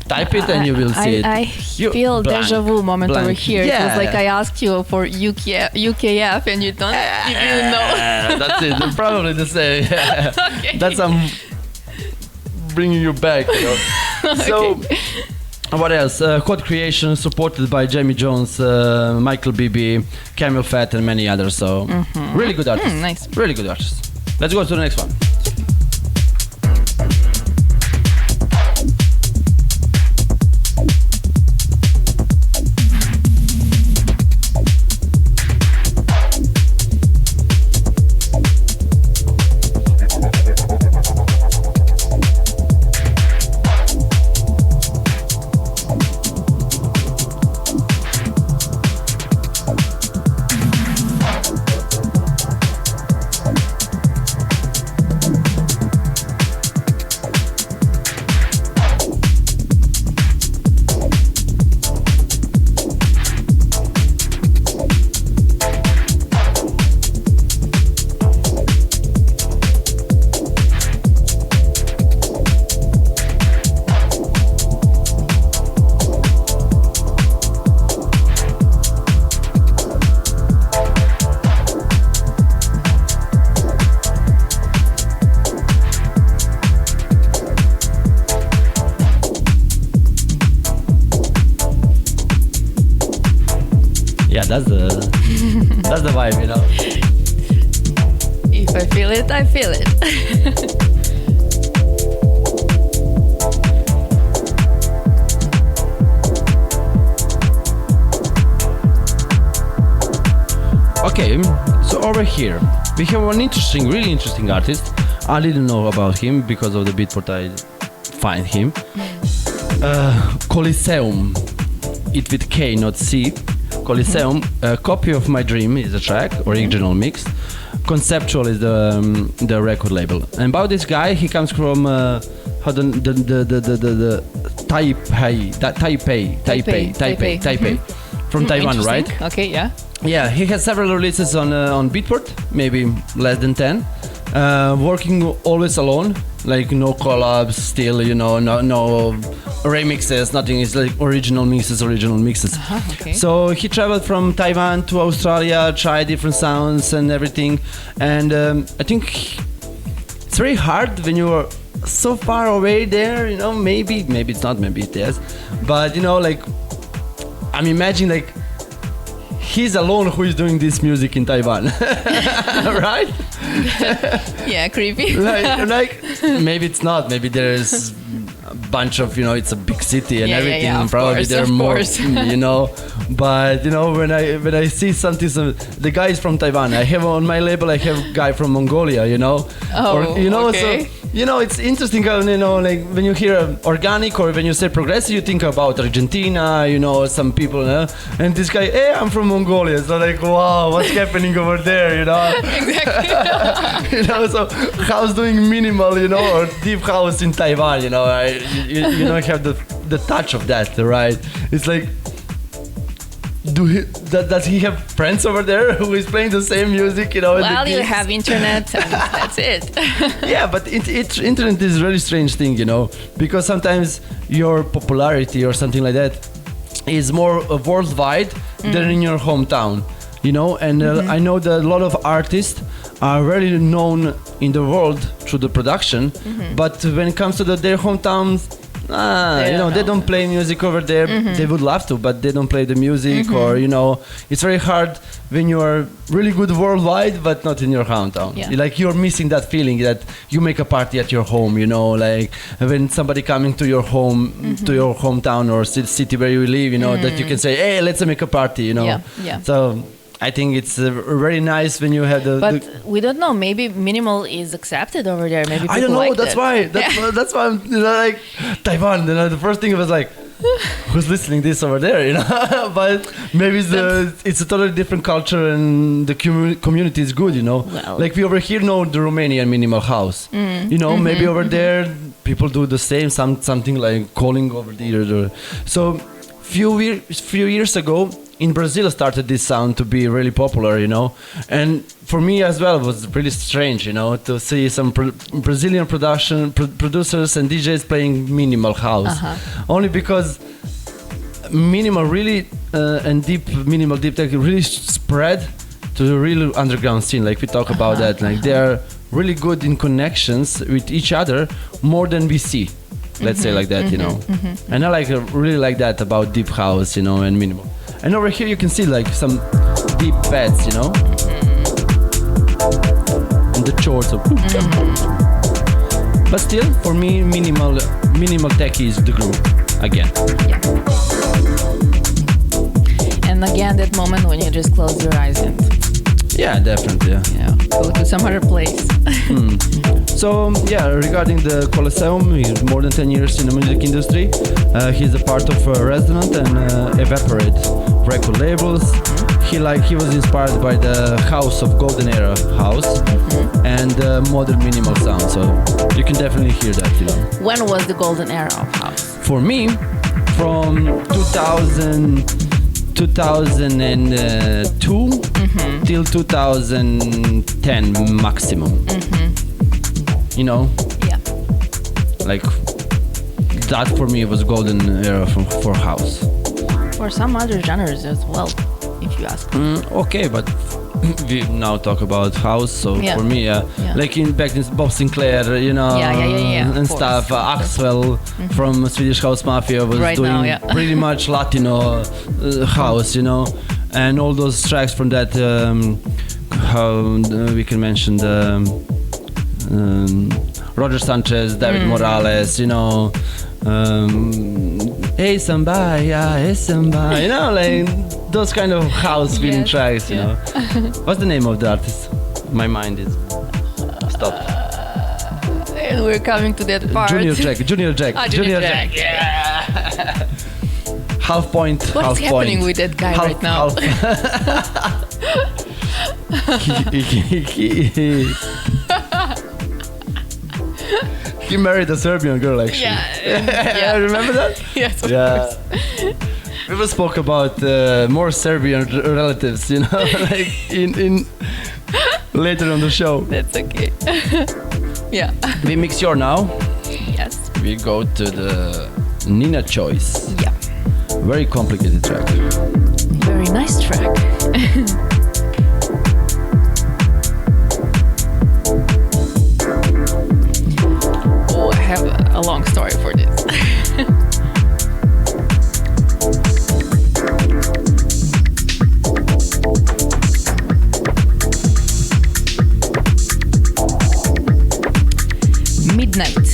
type it and you will see it.
I feel deja vu moment over here. Yeah. It was like I asked you for UKF and you don't even know.
That's it. Probably the same. Yeah. Okay. That's bringing you back. You know? So. What else? Hot Curation, supported by Jamie Jones, Michael Bibi, Camel Fat, and many others. So, really good artists.
Nice.
Really good artists. Let's go to the next one. That's the vibe, you know.
If I feel it, I feel it.
Okay, so over here we have one really interesting artist. I didn't know about him because of the Beatport. I find him. Coliseum, it with K, not C. Coliseum, a copy of My Dream is a track, original mix. Conceptual is the record label. And about this guy, he comes from Taipei, from Taiwan, right?
Okay, yeah.
Yeah, he has several releases on Beatport, maybe less than 10. Working always alone, like no collabs, still, you know, no remixes, nothing. It's like original mixes.
Okay.
So he traveled from Taiwan to Australia, tried different sounds and everything. And I think it's very hard when you are so far away there, you know, maybe it's not, maybe it is. But, you know, like, I'm imagining like he's alone who is doing this music in Taiwan, right?
Yeah, creepy.
like maybe it's not. Maybe there's bunch of, it's a big city and
Yeah,
everything,
yeah,
and
of
probably
course,
there are
of
more,
course.
But when I see something, the guy is from Taiwan. I have on my label, I have a guy from Mongolia,
okay.
So it's interesting how, like when you hear organic or when you say progressive, you think about Argentina, some people, and this guy, hey, I'm from Mongolia. So like, wow, what's happening over there,
Exactly.
So house doing minimal, or deep house in Taiwan, you don't have the touch of that, right? It's like, does he have friends over there who is playing the same music,
Well, you have internet, and that's it.
Yeah, but internet is a really strange thing, because sometimes your popularity or something like that is more worldwide than in your hometown, and I know that a lot of artists are very known in the world through the production, but when it comes to their hometowns, they don't play music over there. They would love to, but they don't play the music, or it's very hard when you are really good worldwide, but not in your hometown.
Yeah.
Like you're missing that feeling that you make a party at your home. Like when somebody coming to your home, to your hometown or city where you live, that you can say, hey, let's make a party.
Yeah.
So I think it's very nice when you have
But we don't know. Maybe minimal is accepted over there. Maybe people
I don't know.
like
That's
that.
why. That's why I'm like Taiwan. The first thing was like, who's listening this over there? But maybe it's a totally different culture and the community is good.
Well.
Like we over here know the Romanian minimal house. Maybe over there people do the same. Something like calling over there. So few years ago, in Brazil started this sound to be really popular, and for me as well it was really strange, to see some Brazilian producers and DJs playing minimal house, only because minimal really and minimal deep tech really spread to the real underground scene, like we talk about that, like they are really good in connections with each other more than we see. Let's say like that, and I really like that about deep house, and minimal. And over here you can see like some deep pads, and the chords of. But still, for me, minimal tech is the groove again.
Yeah. And again, that moment when you just close your eyes and
Yeah, definitely.
go to some other place.
So regarding the Colosseum, he's more than 10 years in the music industry. He's a part of Resonant and Evaporate record labels. He was inspired by the house of Golden Era house and modern minimal sound. So you can definitely hear that.
When was the golden era of house?
For me, from 2002 till 2010 maximum.
Yeah.
Like that for me was golden era for house.
For some other genres as well, if you ask me.
Okay, but we now talk about house, so for me, like back in Bob Sinclair,
Yeah,
and stuff. Axwell from Swedish House Mafia was
Right
doing
now,
pretty much Latino house, and all those tracks from that. How we can mention the Roger Sanchez, David Morales, hey somebody, hey somebody, like those kind of house feeling tracks, What's the name of the artist? My mind is stopped.
And we're coming to that part.
Junior Jack.
Junior Jack.
Yeah. Half point.
What's happening with that guy right now?
He married a Serbian girl, actually.
Yeah.
Remember that?
Yes, of course.
We will spoke about more Serbian relatives, like in later on the show.
That's okay. Yeah.
We mix your now.
Yes.
We go to the Nina choice.
Yeah.
Very complicated track.
Very nice track. Oh, I have a long story for this. Midnight.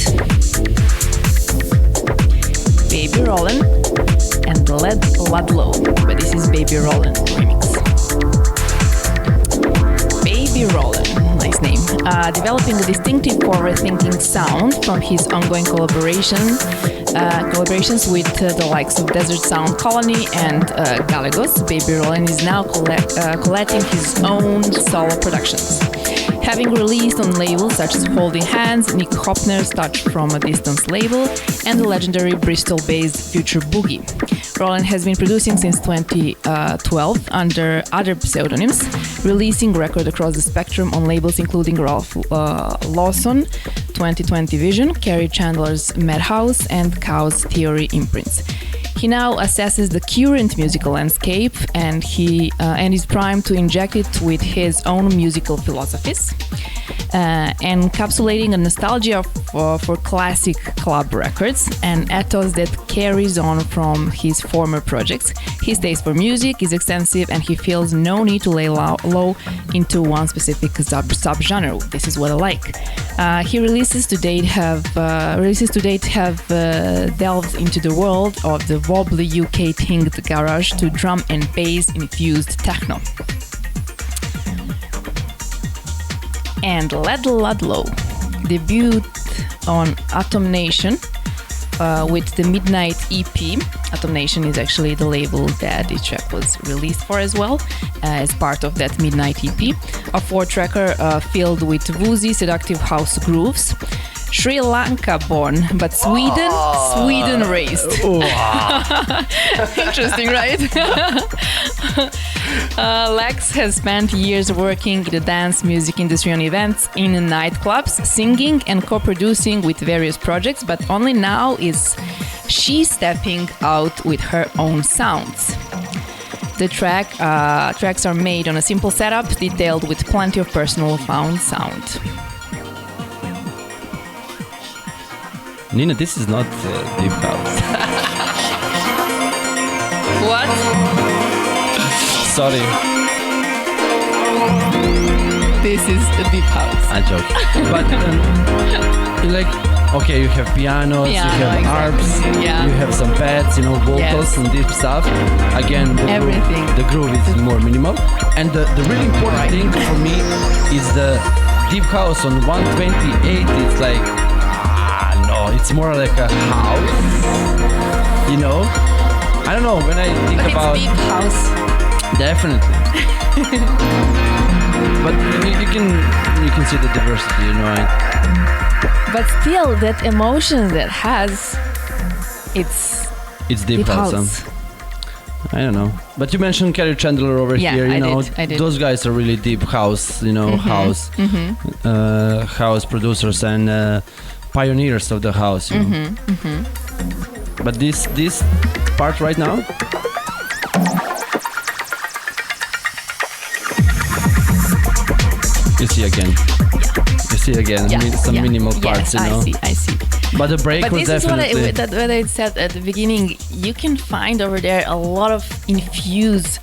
Ludlow, but this is Baby Rollin' remix. Baby Rollin', nice name. Developing a distinctive forward-thinking sound from his ongoing collaborations with the likes of Desert Sound Colony and Galagos. Baby Rollin' is now collecting his own solo productions. Having released on labels such as Holding Hands, Nick Hopner's Touch from a Distance label, and the legendary Bristol-based Future Boogie. Rollin has been producing since 2012 under other pseudonyms, releasing records across the spectrum on labels including Ralph Lawson, 2020 Vision, Kerry Chandler's Madhouse, and Chaos Theory imprints. He now assesses the current musical landscape and is primed to inject it with his own musical philosophies, encapsulating a nostalgia for classic club records, an ethos that carries on from his former projects. His taste for music is extensive and he feels no need to lay low into one specific subgenre. This is what I like. He releases to date have delved into the world of the wobbly UK tinged garage to drum and bass infused techno. And Ludlow debuted on Atom Nation with the Midnight EP. Atom Nation is actually the label that this track was released for as well, as part of that Midnight EP. A 4-tracker filled with woozy, seductive house grooves. Sri Lanka born, but Sweden raised. Interesting, right? Lex has spent years working in the dance music industry on events in nightclubs, singing and co-producing with various projects, but only now is she stepping out with her own sounds. The tracks are made on a simple setup, detailed with plenty of personal found sound.
Nina, this is not deep house.
What?
Sorry.
This is a deep house.
I joke. But okay, you have pianos, you have harps, you have some pads, vocals and deep stuff. Again, the groove is more minimal. And the really important thing for me is the deep house on 128. It's like, it's more like a house, I don't know, when I think about...
It's deep house.
Definitely. But you can see the diversity,
But still, that emotion that has, it's
deep house. I don't know. But you mentioned Kerry Chandler over here,
I did.
Those guys are really deep house, house producers and pioneers of the house, But this part right now, you see again some minimal parts,
I see.
But the break was definitely.
This is what I said at the beginning. You can find over there a lot of infused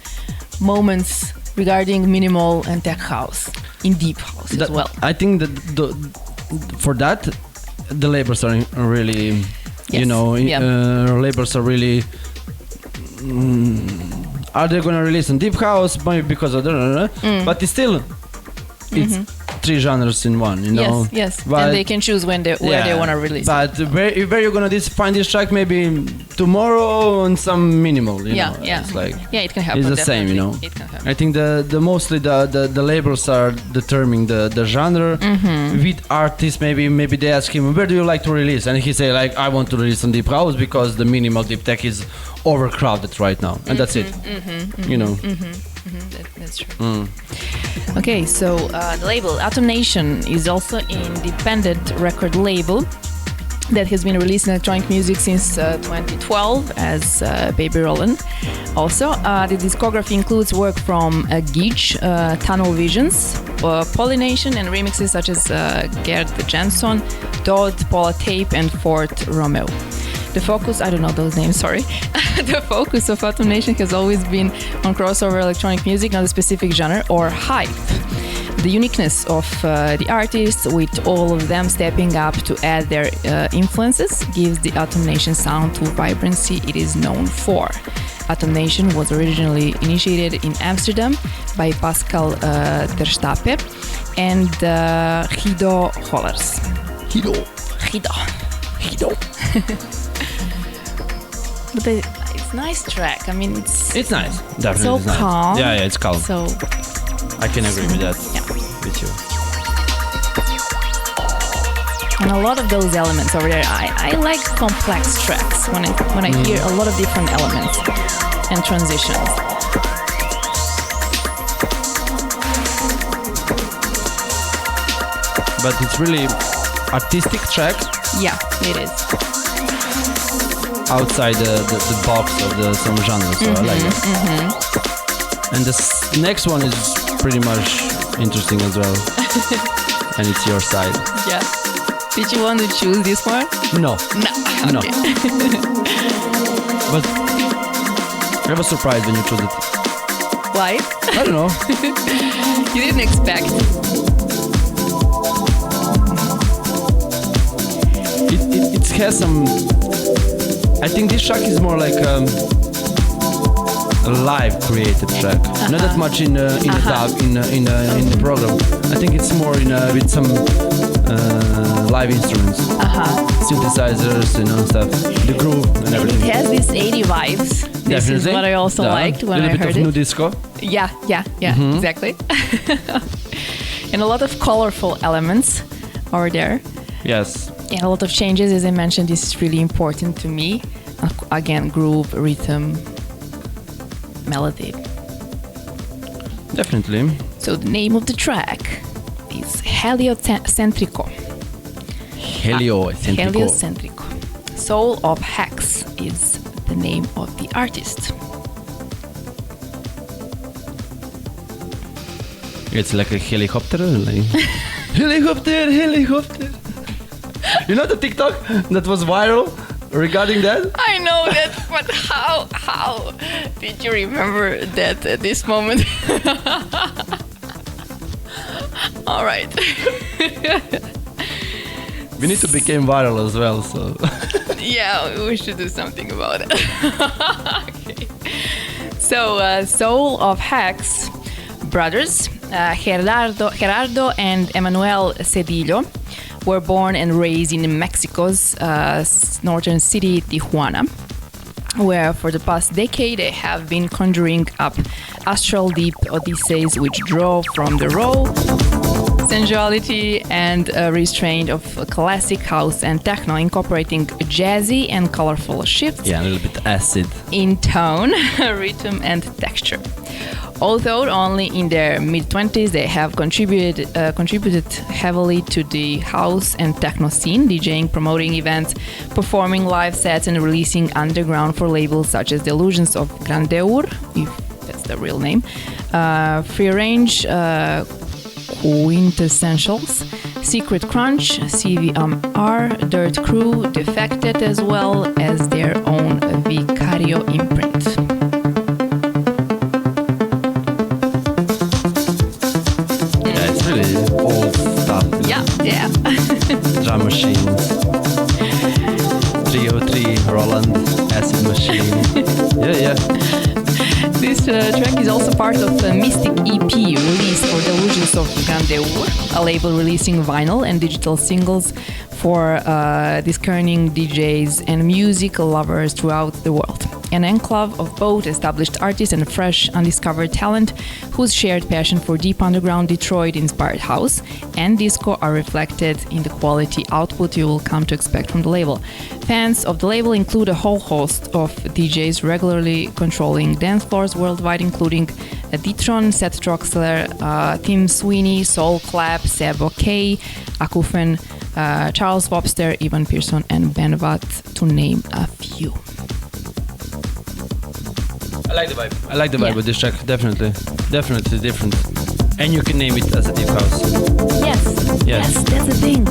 moments regarding minimal and tech house in deep house as well.
I think that for that. The labels are really, labels are really. Are they gonna release in deep house? Maybe because of but it's still, it's 3 genres in one,
Yes. But, and they can choose where they want to release.
But where you're gonna find this track maybe tomorrow on some minimal, It's like
it can happen.
It's the same,
It can happen.
I think the mostly the labels are determining the genre. With artists, maybe they ask him, where do you like to release, and he say like, I want to release on deep house because the minimal deep tech is overcrowded right now, and that's it.
That's true. Okay, so the label Atom Nation is also an independent record label that has been releasing electronic music since 2012 as Baby Rollin'. Also, the discography includes work from Geach, Tunnel Visions, Pollination, and remixes such as Gerd Jansson, Dodd, Paula Tape, and Fort Romeo. The focus, I don't know those names, sorry. The focus of Atom Nation has always been on crossover electronic music, not a specific genre or hype. The uniqueness of the artists, with all of them stepping up to add their influences, gives the Atom Nation sound to vibrancy it is known for. automation was originally initiated in Amsterdam by Pascal Terstape and Guido Hollers.
Guido.
But it's nice track. I mean,
It's nice. Definitely
so
it's nice.
calm.
Yeah, it's calm.
So
I can agree with that.
yeah.
With you.
And a lot of those elements over there, I like complex tracks when I hear a lot of different elements and transitions.
But it's really artistic track
Yeah, it is.
outside the box of some genre, so I like it. And next one is pretty much interesting as well. And it's your side.
Yeah. Did you want to choose this one?
No.
No.
No. But I was surprised when you chose it.
Why?
I don't know.
You didn't expect.
It has some. I think this track is more like a live created track, not that much in a dub in the program. I think it's more with some live instruments, synthesizers, stuff, the groove and
And
everything.
it has these 80 vibes. This is what I also liked when I heard
A little bit of new
it.
disco.
Yeah, exactly. And a lot of colorful elements over there.
Yes.
And a lot of changes, as I mentioned. This is really important to me. Again, groove, rhythm, melody.
Definitely.
So the name of the track is Heliocentrico. Heliocentrico. Soul of Hex is the name of the artist.
It's like a helicopter. Like helicopter. You know the TikTok that was viral regarding that?
I know that, but how did you remember that at this moment? All right.
We need to become viral as well, so.
Yeah, we should do something about it. Okay. So, Soul of Hex brothers, Gerardo and Emmanuel Cedillo, were born and raised in Mexico's northern city, Tijuana, where for the past decade they have been conjuring up astral deep odysseys which draw from the raw sensuality and restraint of classic house and techno, incorporating jazzy and colorful shifts
Yeah, a little bit acid.
in tone, rhythm, and texture. Although only in their mid-20s, they have contributed heavily to the house and techno scene, DJing, promoting events, performing live sets, and releasing underground for labels such as the Illusions of Grandeur, if that's the real name, Free Range, Quintessentials, Secret Crunch, CVMR, Dirt Crew, Defected, as well as their own Vicario imprint.
Really old stuff.
Yeah.
Drum machines. 303 Roland acid machine. Yeah.
This track is also part of the Mystic EP released for the Illusions of Grandeur, a label releasing vinyl and digital singles for discerning DJs and music lovers throughout the world. An enclave of both established artists and fresh, undiscovered talent whose shared passion for deep underground Detroit-inspired house and disco are reflected in the quality output you will come to expect from the label. Fans of the label include a whole host of DJs regularly controlling dance floors worldwide, including Detron, Seth Troxler, Tim Sweeney, Soul Clap, Seb O'Kay, Akufen, Charles Webster, Ivan Pearson, and Ben Watt, to name a few.
I like the vibe with this track, definitely different. And you can name it as a deep house.
Yes, that's the thing.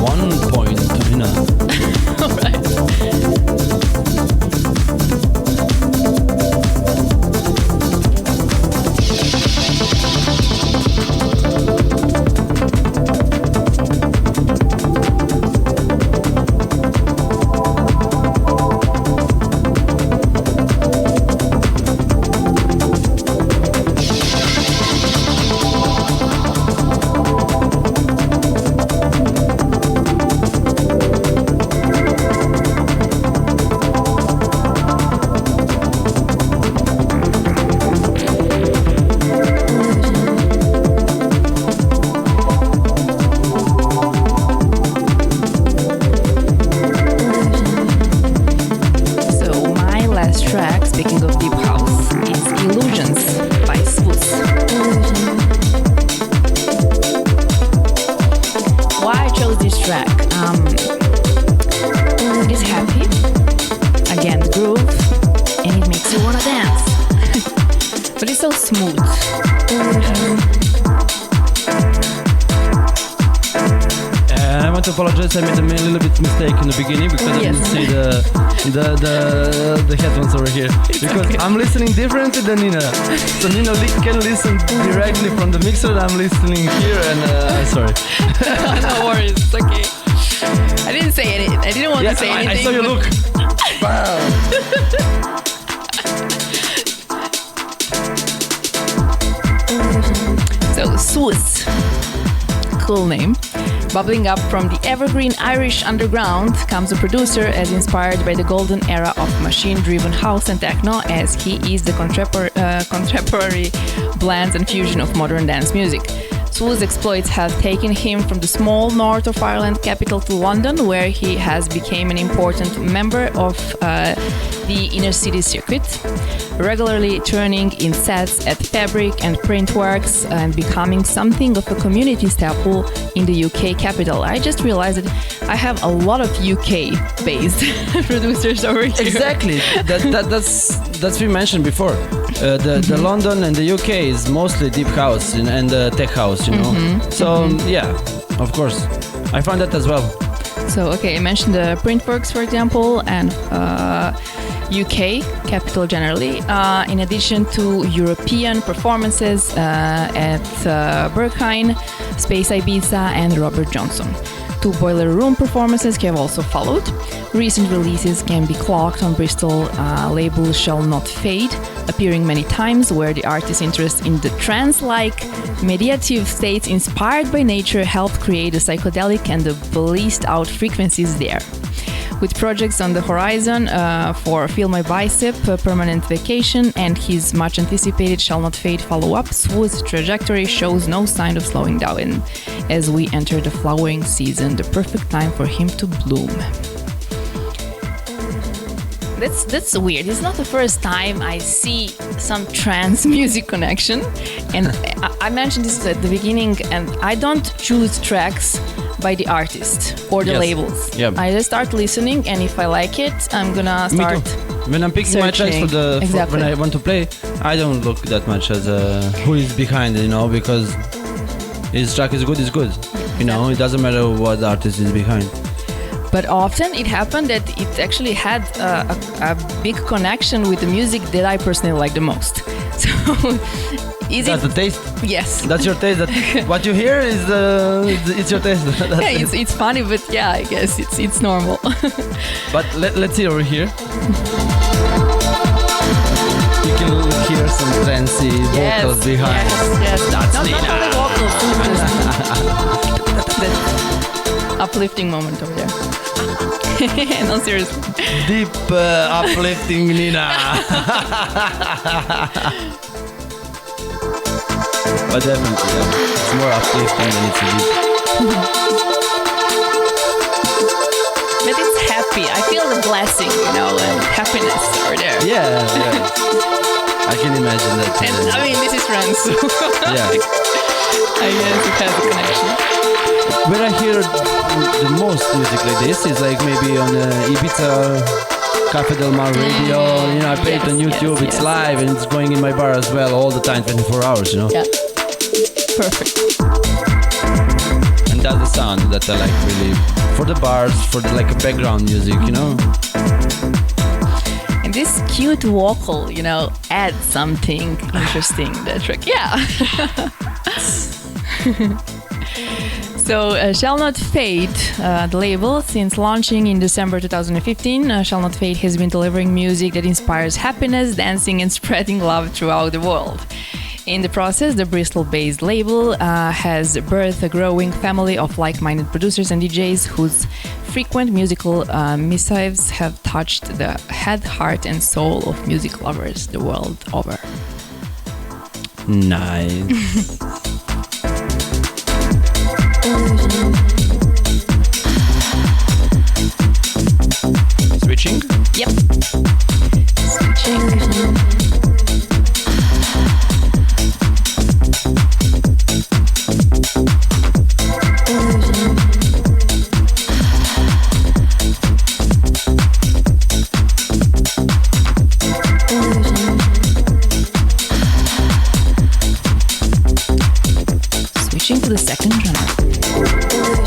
1 point winner.
All right.
And I want to apologize. I made a little bit mistake in the beginning because I didn't see the headphones over here. Because okay. I'm listening differently than Nina. So Nina can listen directly from the mixer. And I'm listening here, and sorry.
No worries. It's okay. I didn't say anything. I didn't want to say anything.
I saw you look.
So Swiss, cool name. Bubbling up from the evergreen Irish underground comes a producer as inspired by the golden era of machine-driven house and techno, as he is the contemporary blends and fusion of modern dance music. Swoo's exploits have taken him from the small north of Ireland capital to London, where he has become an important member of the inner city circuit, regularly turning in sets at Fabric and Printworks and becoming something of a community staple in the UK capital. I just realized that I have a lot of UK-based producers over here.
Exactly. That's we mentioned before. The London and the UK is mostly deep house and tech house, you know. Yeah, of course, I found that as well.
So okay, I mentioned the Printworks, for example, and UK capital generally. In addition to European performances at Berghain, Space Ibiza, and Robert Johnson. 2 Boiler Room performances have also followed. Recent releases can be clocked on Bristol label Shall Not Fade, appearing many times, where the artist's interest in the trance-like meditative states inspired by nature helped create the psychedelic and the blissed out frequencies there. With projects on the horizon for Feel My Bicep, Permanent Vacation, and his much anticipated Shall Not Fade follow-up, Swoo's trajectory shows no sign of slowing down. And as we enter the flowering season, the perfect time for him to bloom. That's weird. It's not the first time I see some trance music connection. And I mentioned this at the beginning, and I don't choose tracks by the artist or the labels. Yep. I just start listening, and if I like it, I'm gonna start.
Me too. When I'm picking my tracks for when I want to play, I don't look that much as who is behind, you know, because his track is good, you know. It doesn't matter what the artist is behind.
But often it happened that it actually had a big connection with the music that I personally like the most. So
that's the taste?
Yes.
That's your taste? What you hear is it's your taste?
Yeah, it's funny, but yeah, I guess it's normal.
But let's see over here. You can hear some trancey vocals behind.
Yes.
That's
not
Nina.
only vocals. That uplifting moment over there. No, seriously.
Deep uplifting Nina. But definitely, it's more uplifting than it's deep.
But it's happy. I feel the blessing, you know, and happiness over there.
Yeah. I can imagine that.
And I mean, this is France, so
yeah.
I guess it has a connection.
Where I hear the most music like this is like maybe on Ibiza, Cafe Del Mar radio. You know, I play it on YouTube. It's live and it's going in my bar as well all the time, 24 hours. You know.
Yeah. Perfect.
And that's the sound that I like really for the bars, for the like a background music. You know.
And this cute vocal, you know, adds something interesting to the track. Yeah. So, Shall Not Fade, the label, since launching in December 2015, Shall Not Fade has been delivering music that inspires happiness, dancing, and spreading love throughout the world. In the process, the Bristol-based label has birthed a growing family of like-minded producers and DJs whose frequent musical missives have touched the head, heart, and soul of music lovers the world over.
Nice. Switching?
Yep. Switching. to the second genre.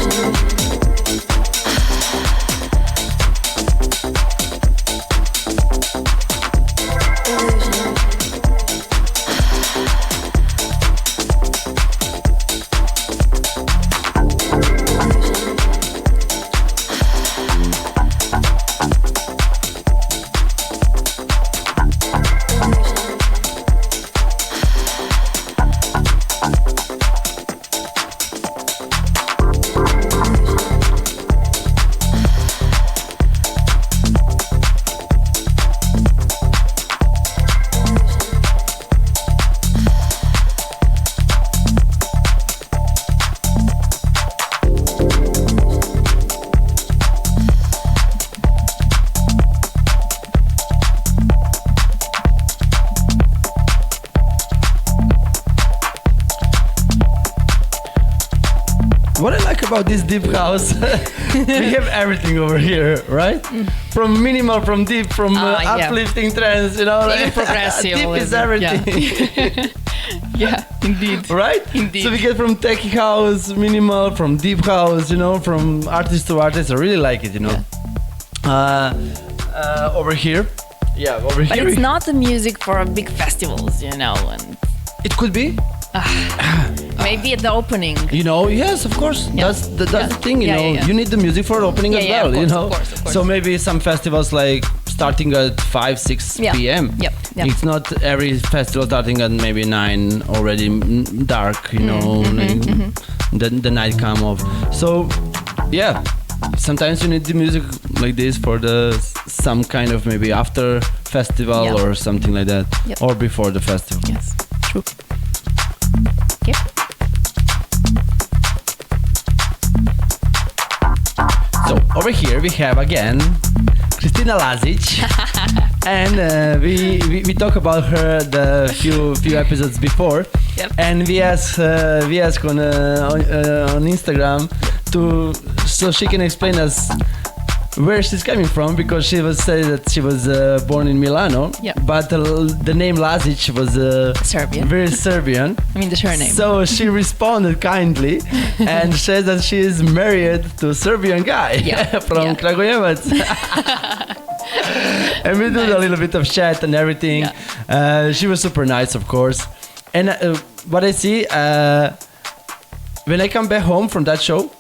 What I like about this deep house, we have everything over here, right? From minimal, from deep, from uplifting trance, you know,
Even progressive.
deep is everything.
Yeah, indeed.
Right?
Indeed.
So we get from techie house, minimal, from deep house, you know, from artist to artist. I really like it, you know. Over here. Yeah, over
But
here.
it's not the music for big festivals, you know, and
It could be.
maybe at the opening.
You know, yes, of course.
Yeah.
That's the thing, you
Yeah,
know.
yeah, yeah.
You need the music for opening as well,
of course,
you know.
of course.
So maybe some festivals like starting at 5, 6
Yeah.
p.m.
Yep.
It's not every festival starting at maybe 9 already dark, you know, like the night come off. So, yeah, sometimes you need the music like this for some kind of maybe after festival
Yeah.
or something like that,
Yep.
or before the festival.
Yes, true. Okay.
So over here we have again Kristina Lazic, and we talk about her the few episodes before,
Yep.
and we ask on Instagram so she can explain us where she's coming from, because she was said that she was born in Milano,
Yep.
but the name Lazic was
Serbian.
very Serbian.
I mean the surname.
So she responded kindly and said that she is married to a Serbian guy
Yeah,
from
yeah.
Kragujevac. And we did a little bit of chat and everything. She was super nice, of course. And what I see, when I come back home from that show,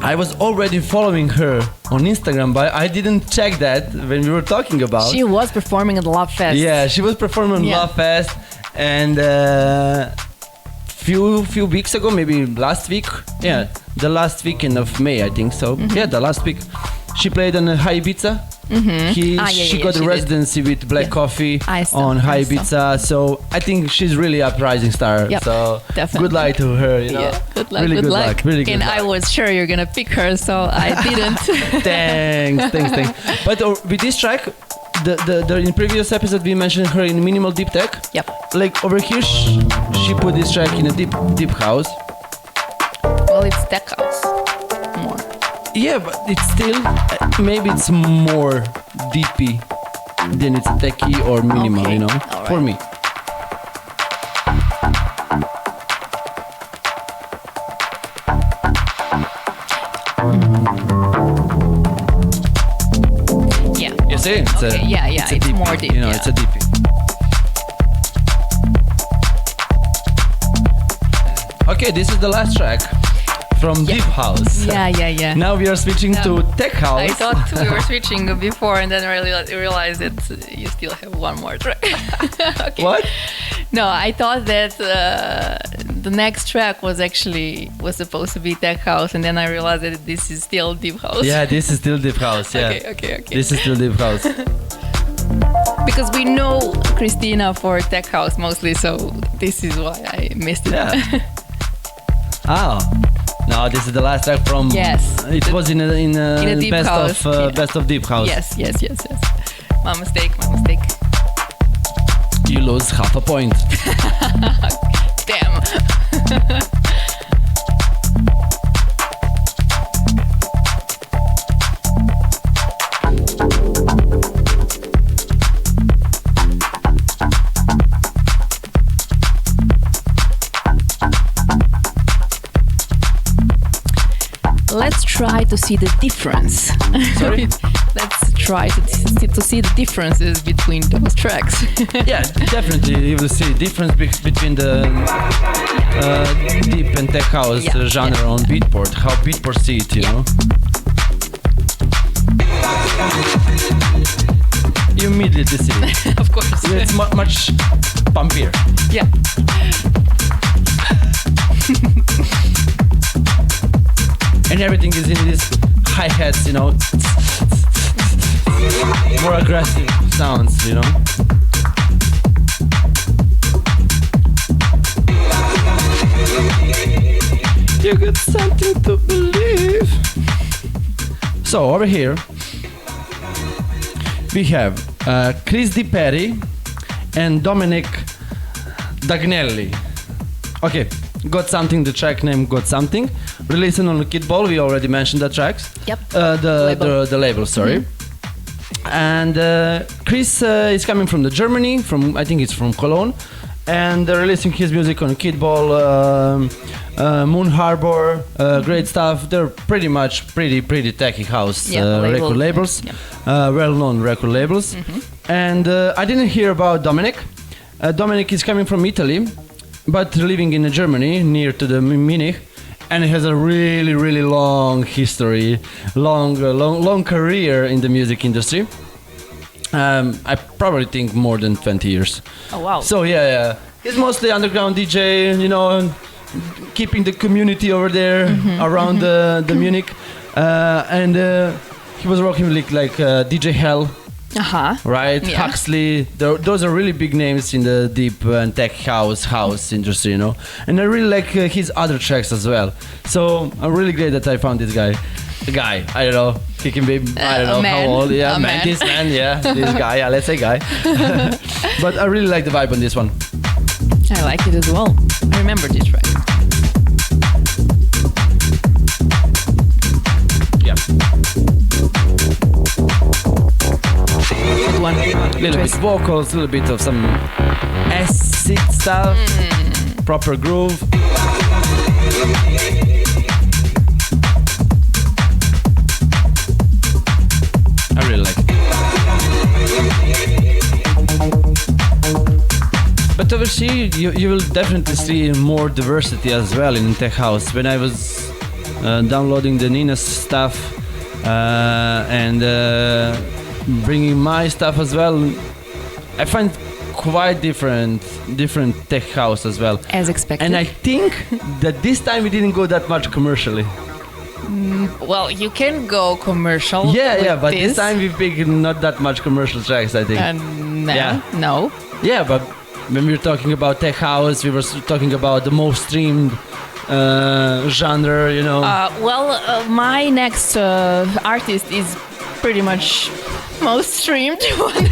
I was already following her on Instagram, but I didn't check that when we were talking about.
She was performing at the Love Fest.
Yeah, she was performing on
Yeah.
Love Fest, and few weeks ago, maybe last week, the last weekend of May, I think so. Yeah, the last week, she played on Ibiza. She got a
she
residency with Black
Yeah.
Coffee
I saw,
on
I
Ibiza, so I think she's really a rising star.
Yep,
So
definitely.
good luck to her, you know.
Yeah, good luck,
Really
good luck.
really good
And
luck.
I was sure you're gonna pick her, so I didn't.
Thanks. But with this track, the in previous episode we mentioned her in minimal deep tech.
Yep.
Like over here, she put this track in a deep house.
Well, it's tech house. More.
Yeah, but it's still maybe it's more deepy than it's techie or minimal,
Okay,
you know.
all
For
right.
me.
Yeah.
You see, it's
Okay, yeah,
a
it's
deepy,
more deep,
You know,
yeah.
it's a deepy. Okay, this is the last track from Deep House.
Yeah.
Now we are switching to Tech House.
I thought we were switching before, and then I realized that you still have one more track. Okay.
What?
No, I thought that the next track was supposed to be tech house, and then I realized that this is still deep house.
Yeah, this is still Deep House. Yeah.
Okay.
This is still Deep House.
Because we know Christina for tech house mostly, so this is why I missed it.
Yeah. Oh. No, this is the last track from.
Yes.
It was in a
Deep
best
House,
of
yeah.
best of Deep House.
Yes. My mistake.
You lose half a point.
Damn. let's try to see the difference.
Sorry?
Let's try to see the differences between those tracks.
Yeah, definitely you will see difference between the deep and tech house genre on Beatport, how Beatport see it, you know. You immediately see it.
Of course.
It's much pumpier.
Yeah.
And everything is in these hi-hats, you know. More aggressive sounds, you know. You got something to believe. So over here we have Chris Di Perry and Dominic Dagnelli. Okay, Got Something, the track name Got Something, releasing on Kid Ball. We already mentioned the tracks.
Yep.
The label, sorry. And Chris is coming from Germany, I think it's from Cologne, and they're releasing his music on Kid Ball, Moon Harbor, great stuff. They're pretty much pretty techie house record labels, well-known record labels. And I didn't hear about Dominic. Dominic is coming from Italy, but living in Germany, near to the Munich, and he has a really long history, long career in the music industry. I probably think more than 20 years.
Oh wow.
So yeah. He's mostly underground DJ, you know, keeping the community over there around the Munich. And he was working like DJ Hell. Right, yeah. Huxley. Those are really big names in the deep and tech house industry, you know. And I really like his other tracks as well. So I'm really glad that I found this guy. A guy, I don't know. He can be, I don't know how old. Yeah, man. This man, yeah, this guy. Yeah, let's say guy. But I really like the vibe on this one.
I like it as well. I remember this track.
Yeah.
Good one.
A little bit vocals, a little bit of some acid stuff, proper groove. I really like it. But obviously, you will definitely see more diversity as well in tech house. When I was downloading the Nina's stuff and bringing my stuff as well, I find quite different tech house as well.
As expected.
And I think that this time we didn't go that much commercially.
Well, you can go commercial.
Yeah, but this time we picked not that much commercial tracks, I think.
No.
Yeah, but when we were talking about tech house, we were talking about the most streamed genre, you know.
My next artist is pretty much most streamed one.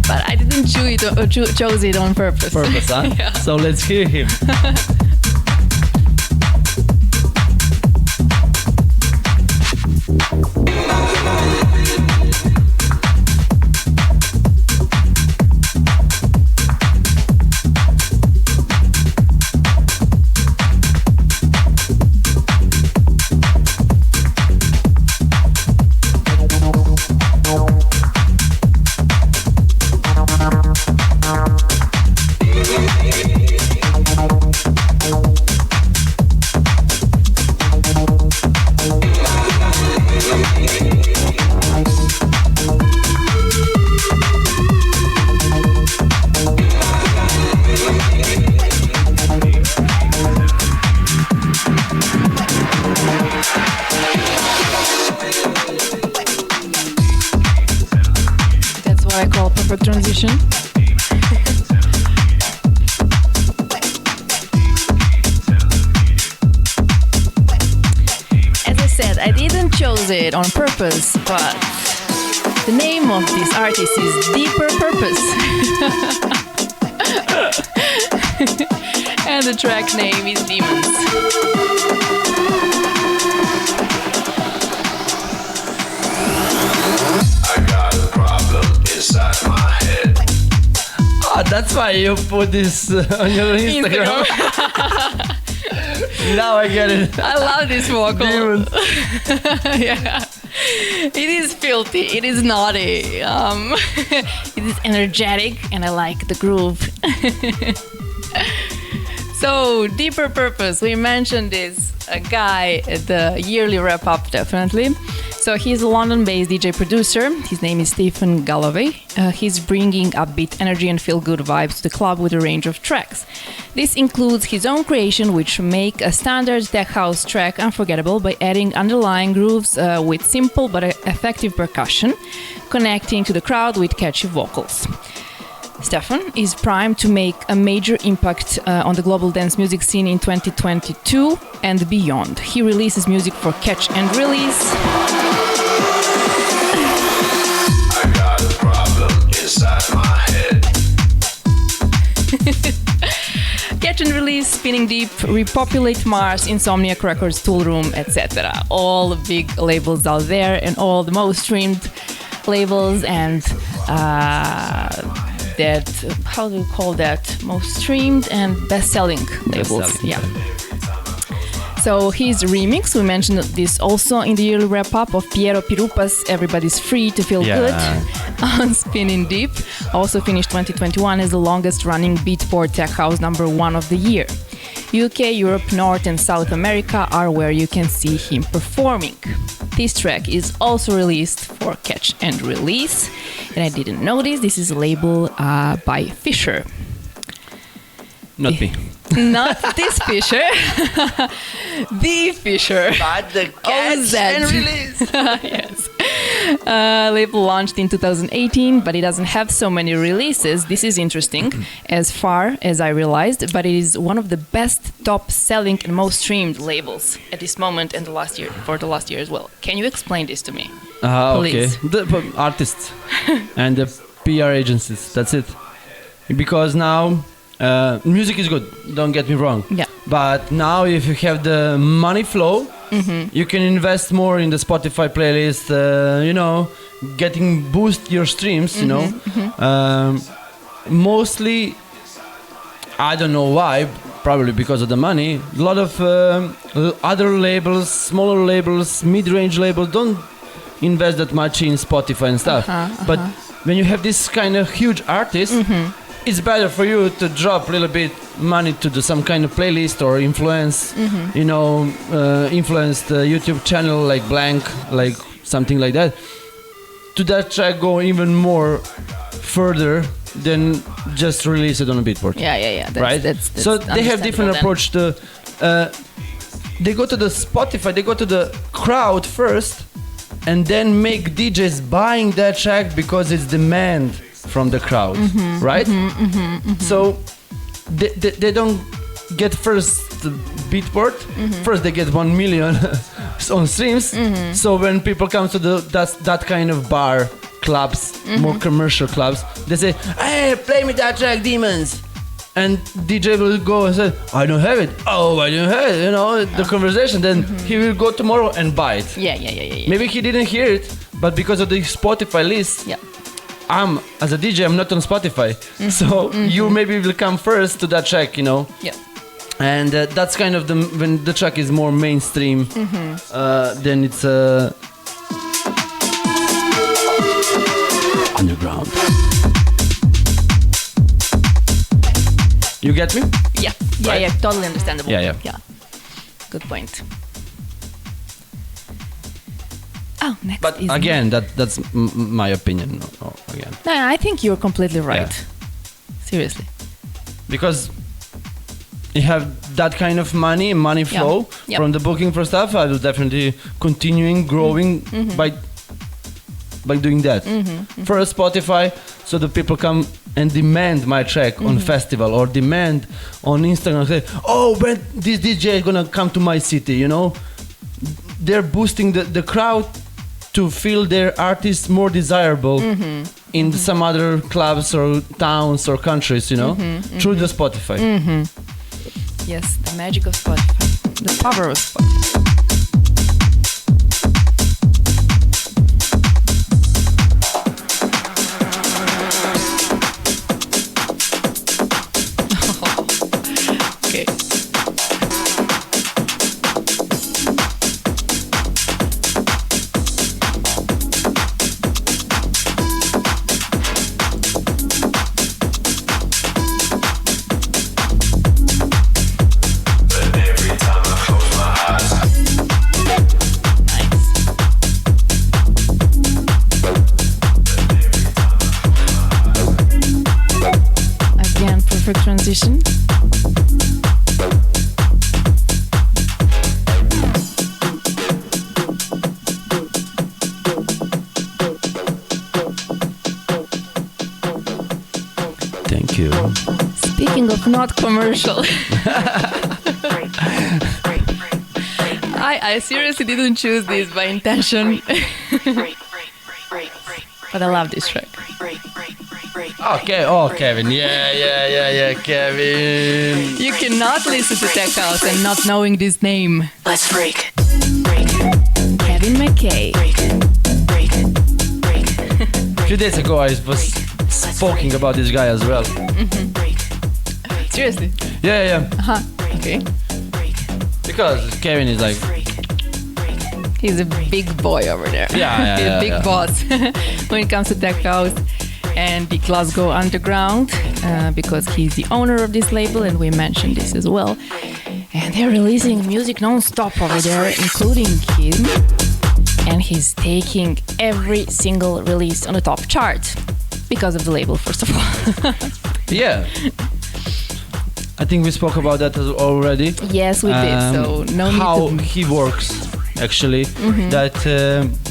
But I didn't chose it on purpose.
Huh?
Yeah.
So let's hear him. Transition. As I said, I didn't choose it on purpose, but the name of this artist is Deeper Purpose. And the track name is Demons. That's why you put this on your Instagram. Now I get it.
I love this vocal.
Demons.
Yeah. It is filthy. It is naughty. It is energetic, and I like the groove. So, deeper purpose. We mentioned this guy at the yearly wrap-up, definitely. So he's a London-based DJ producer. His name is Stephen Galloway. He's bringing upbeat energy and feel-good vibes to the club with a range of tracks. This includes his own creation, which make a standard tech house track unforgettable by adding underlying grooves with simple but effective percussion, connecting to the crowd with catchy vocals. Stefan is primed to make a major impact on the global dance music scene in 2022 and beyond. He releases music for catch and release.
I got a problem inside my head.
Catch and release, Spinning Deep, Repopulate Mars, Insomniac Records, Tool Room, etc. All the big labels out there and all the most streamed labels and that, how do you call that? Most streamed and best-selling labels.
Best-selling,
yeah. So his remix, we mentioned this also in the yearly wrap-up of Piero Pirupa's Everybody's Free to Feel Good on Spinning Deep. Also finished 2021 as the longest-running beatport tech house #1 of the year. UK, Europe, North and South America are where you can see him performing. This track is also released for catch and release. And I didn't know this is a label by Fisher.
Not me.
Not this Fisher. The Fisher.
But the catch and release.
Yes. Label launched in 2018, but it doesn't have so many releases. This is interesting, as far as I realized, but it is one of the best top-selling and most streamed labels at this moment and for the last year as well. Can you explain this to me?
Okay.
Please.
The artists and the PR agencies. That's it. Because now music is good. Don't get me wrong.
Yeah.
But now, if you have the money flow, you can invest more in the Spotify playlist. Boost your streams. Mostly, I don't know why. Probably because of the money. A lot of other labels, smaller labels, mid-range labels don't invest that much in Spotify and stuff. But when you have this kind of huge artist, it's better for you to drop a little bit money to do some kind of playlist or influence, influence the YouTube channel like Blank, like something like that. To that track go even more further than just release it on a beatport.
Yeah. That's
so they have different approach to. They go to the Spotify, they go to the crowd first, and then make DJs buying that track because it's demand from the crowd, right? So they don't get first the beatport. First they get 1 million on streams. So when people come to that kind of bar clubs, more commercial clubs, they say, "Hey, play me that track, Demons." And DJ will go and say, "I don't have it." "Oh, I don't have it." The conversation. Then he will go tomorrow and buy it.
Yeah.
Maybe he didn't hear it, but because of the Spotify list, as a DJ, I'm not on Spotify. So you maybe will come first to that track, Yeah. And that's kind of when the track is more mainstream, then it's underground. You get me?
Yeah,
Right?
totally understandable.
Yeah.
Good point. Oh, next
But
is
again, that's my opinion. Again,
No, I think you're completely right. Seriously.
because you have that kind of money flow
Yep.
from the booking for stuff. I will definitely continuing growing by doing that. First Spotify, so the people come and demand my track on festival or demand on Instagram, say, "Oh, when this DJ is gonna come to my city?" They're boosting the crowd to feel their artists more desirable in some other clubs or towns or countries, through the Spotify.
Yes, the magic of Spotify. The power of Spotify. perfect transition.
Thank you.
Speaking of not commercial, I seriously didn't choose this by intention, but I love this track.
Okay, oh Kevin, yeah, Kevin.
You cannot listen to tech house and not knowing this name.
Let's freak.
Kevin McKay.
A few days ago I was speaking about this guy as well.
Seriously?
Yeah.
Okay.
Because Kevin is like,
He's a big boy over there.
Yeah,
He's a big boss when it comes to tech house and the Glasgow Underground, because he's the owner of this label, and we mentioned this as well. And they're releasing music non-stop over there, including him. And he's taking every single release on the top chart because of the label, first of all.
yeah. I think we spoke about that already.
Yes, we did. So no need
how
to...
he works, actually. That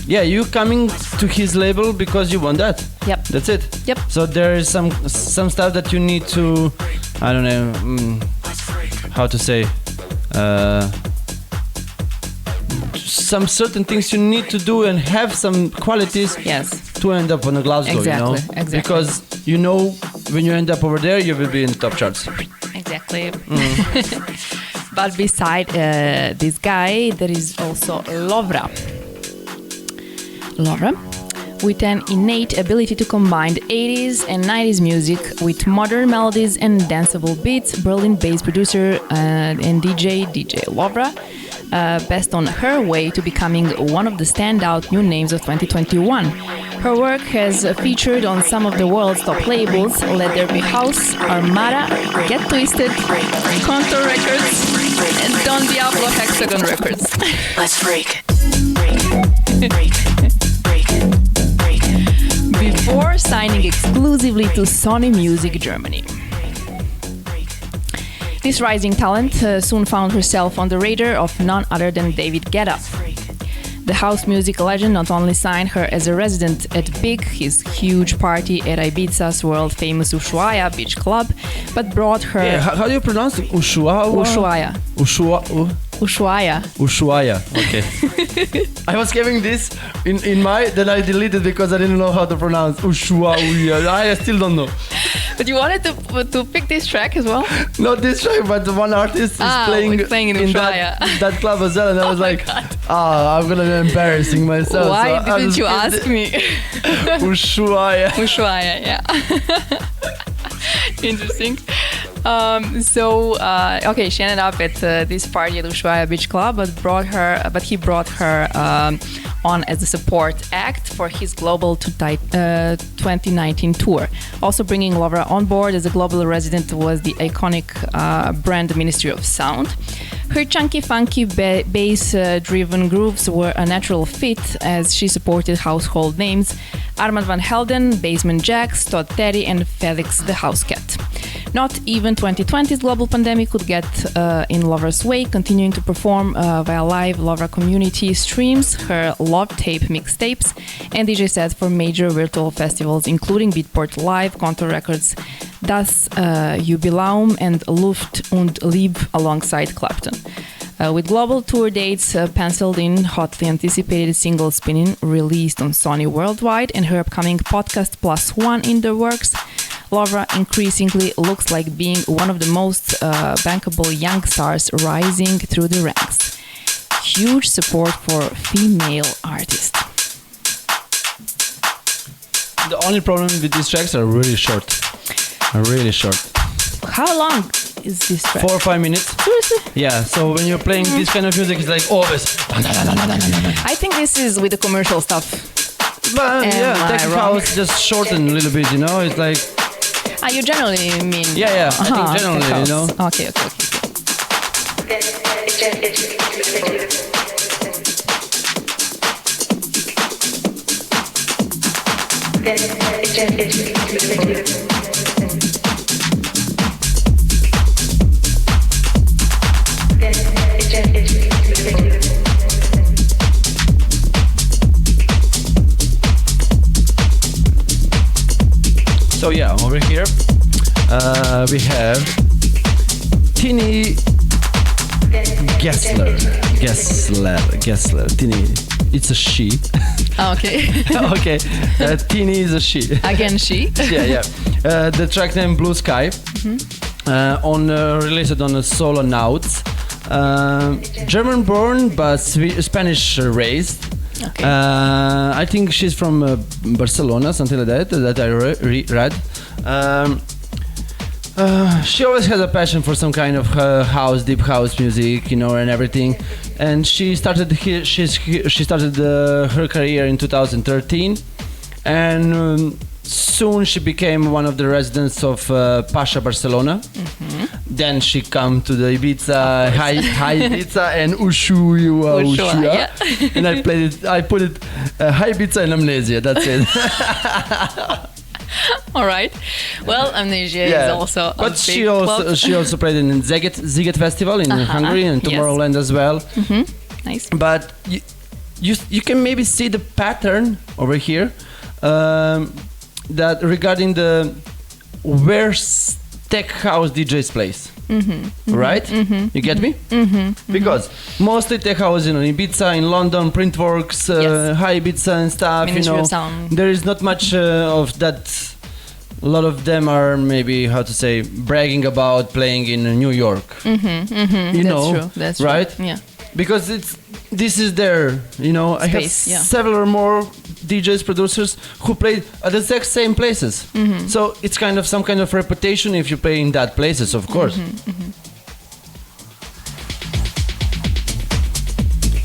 you coming to his label because you want that.
Yep.
That's it.
Yep.
So there is some stuff that you need to, I don't know, how to say. Some certain things you need to do and have some qualities.
Yes.
To end up on a Glasgow,
Exactly.
Because when you end up over there, you will be in the top charts.
Exactly. But beside this guy, there is also Lovra. Lovra, with an innate ability to combine 80s and 90s music with modern melodies and danceable beats, Berlin-based producer and DJ Lovra, best on her way to becoming one of the standout new names of 2021. Her work has featured on some of the world's top labels: Let There Be House, Armada, Get Twisted, Contour Records, and Don Diablo Hexagon Records.
Let's freak.
Before signing exclusively to Sony Music Germany. This rising talent soon found herself on the radar of none other than David Guetta. The house music legend not only signed her as a resident at Big, his huge party at Ibiza's world-famous Ushuaia beach club, but brought her...
Yeah, how do you pronounce it? Ushuaia? Ushuaia, okay. I was having this in my, then I deleted because I didn't know how to pronounce Ushuaia. I still don't know.
But you wanted to pick this track as well?
Not this track, but the one artist is playing
in
that club as well, and I was like, I'm gonna be embarrassing myself.
Why didn't you ask me?
Ushuaia.
Ushuaia, yeah. Interesting. Okay, she ended up at this party at Ushuaia Beach Club, but he brought her on as a support act for his global 2019 tour. Also bringing Lovra on board as a global resident was the iconic brand Ministry of Sound. Her chunky, funky, bass-driven grooves were a natural fit as she supported household names Armand van Helden, Basement Jaxx, Todd Terry, and Felix the House Cat. Not even 2020's global pandemic could get in Lovra's way, continuing to perform via live Lovra community streams, her Love Tape mixtapes, and DJ sets for major virtual festivals, including Beatport Live, Contour Records, Das Jubiläum, and Luft und Liebe alongside Clapton. With global tour dates penciled in, hotly anticipated single spinning released on Sony worldwide, and her upcoming podcast +1 in the works, Lovra increasingly looks like being one of the most bankable young stars rising through the ranks. Huge support for female artists.
The only problem with these tracks are really short.
How long is this track?
4 or 5 minutes.
Seriously?
Yeah, so when you're playing this kind of music, it's like always.
I think this is with the commercial stuff.
But yeah, tech house just shorten a little bit, It's like.
You generally mean.
Yeah. I think generally,
Okay.
We have Tini Gessler. Tini, it's a she.
Oh, okay.
Okay, Tini is a she.
Again, she.
Yeah. The track name Blue Sky. Released on Solo Nauts. German born but Spanish raised.
Okay.
I think she's from Barcelona, something like that I read. She always had a passion for some kind of deep house music, and everything. And she started her career in 2013, and soon she became one of the residents of Pasha Barcelona. Mm-hmm. Then she come to the Ibiza, High Ibiza and Ushuaia.
Yeah.
And I put it High Ibiza and Amnesia. That's it.
All right. Well, Amnesia is also a
but
big
she
club.
also played in Ziget Festival in Hungary and Tomorrowland as well.
Mm-hmm. Nice.
But you can maybe see the pattern over here that regarding the where tech house DJs plays. Mm-hmm. Mm-hmm. Right? Mm-hmm. You get me? Mm-hmm. Mm-hmm. Because mostly tech house in Ibiza, in London, Printworks, High Ibiza and stuff.
Ministry of Sound.
There is not much of that. A lot of them are maybe bragging about playing in New York.
Mm-hmm. Mm-hmm. That's true.
Right?
Yeah.
Because this is their, I have several more DJs, producers who played at the exact same places. Mm-hmm. So it's kind of some kind of reputation if you play in that places, of course. Mm-hmm. Mm-hmm.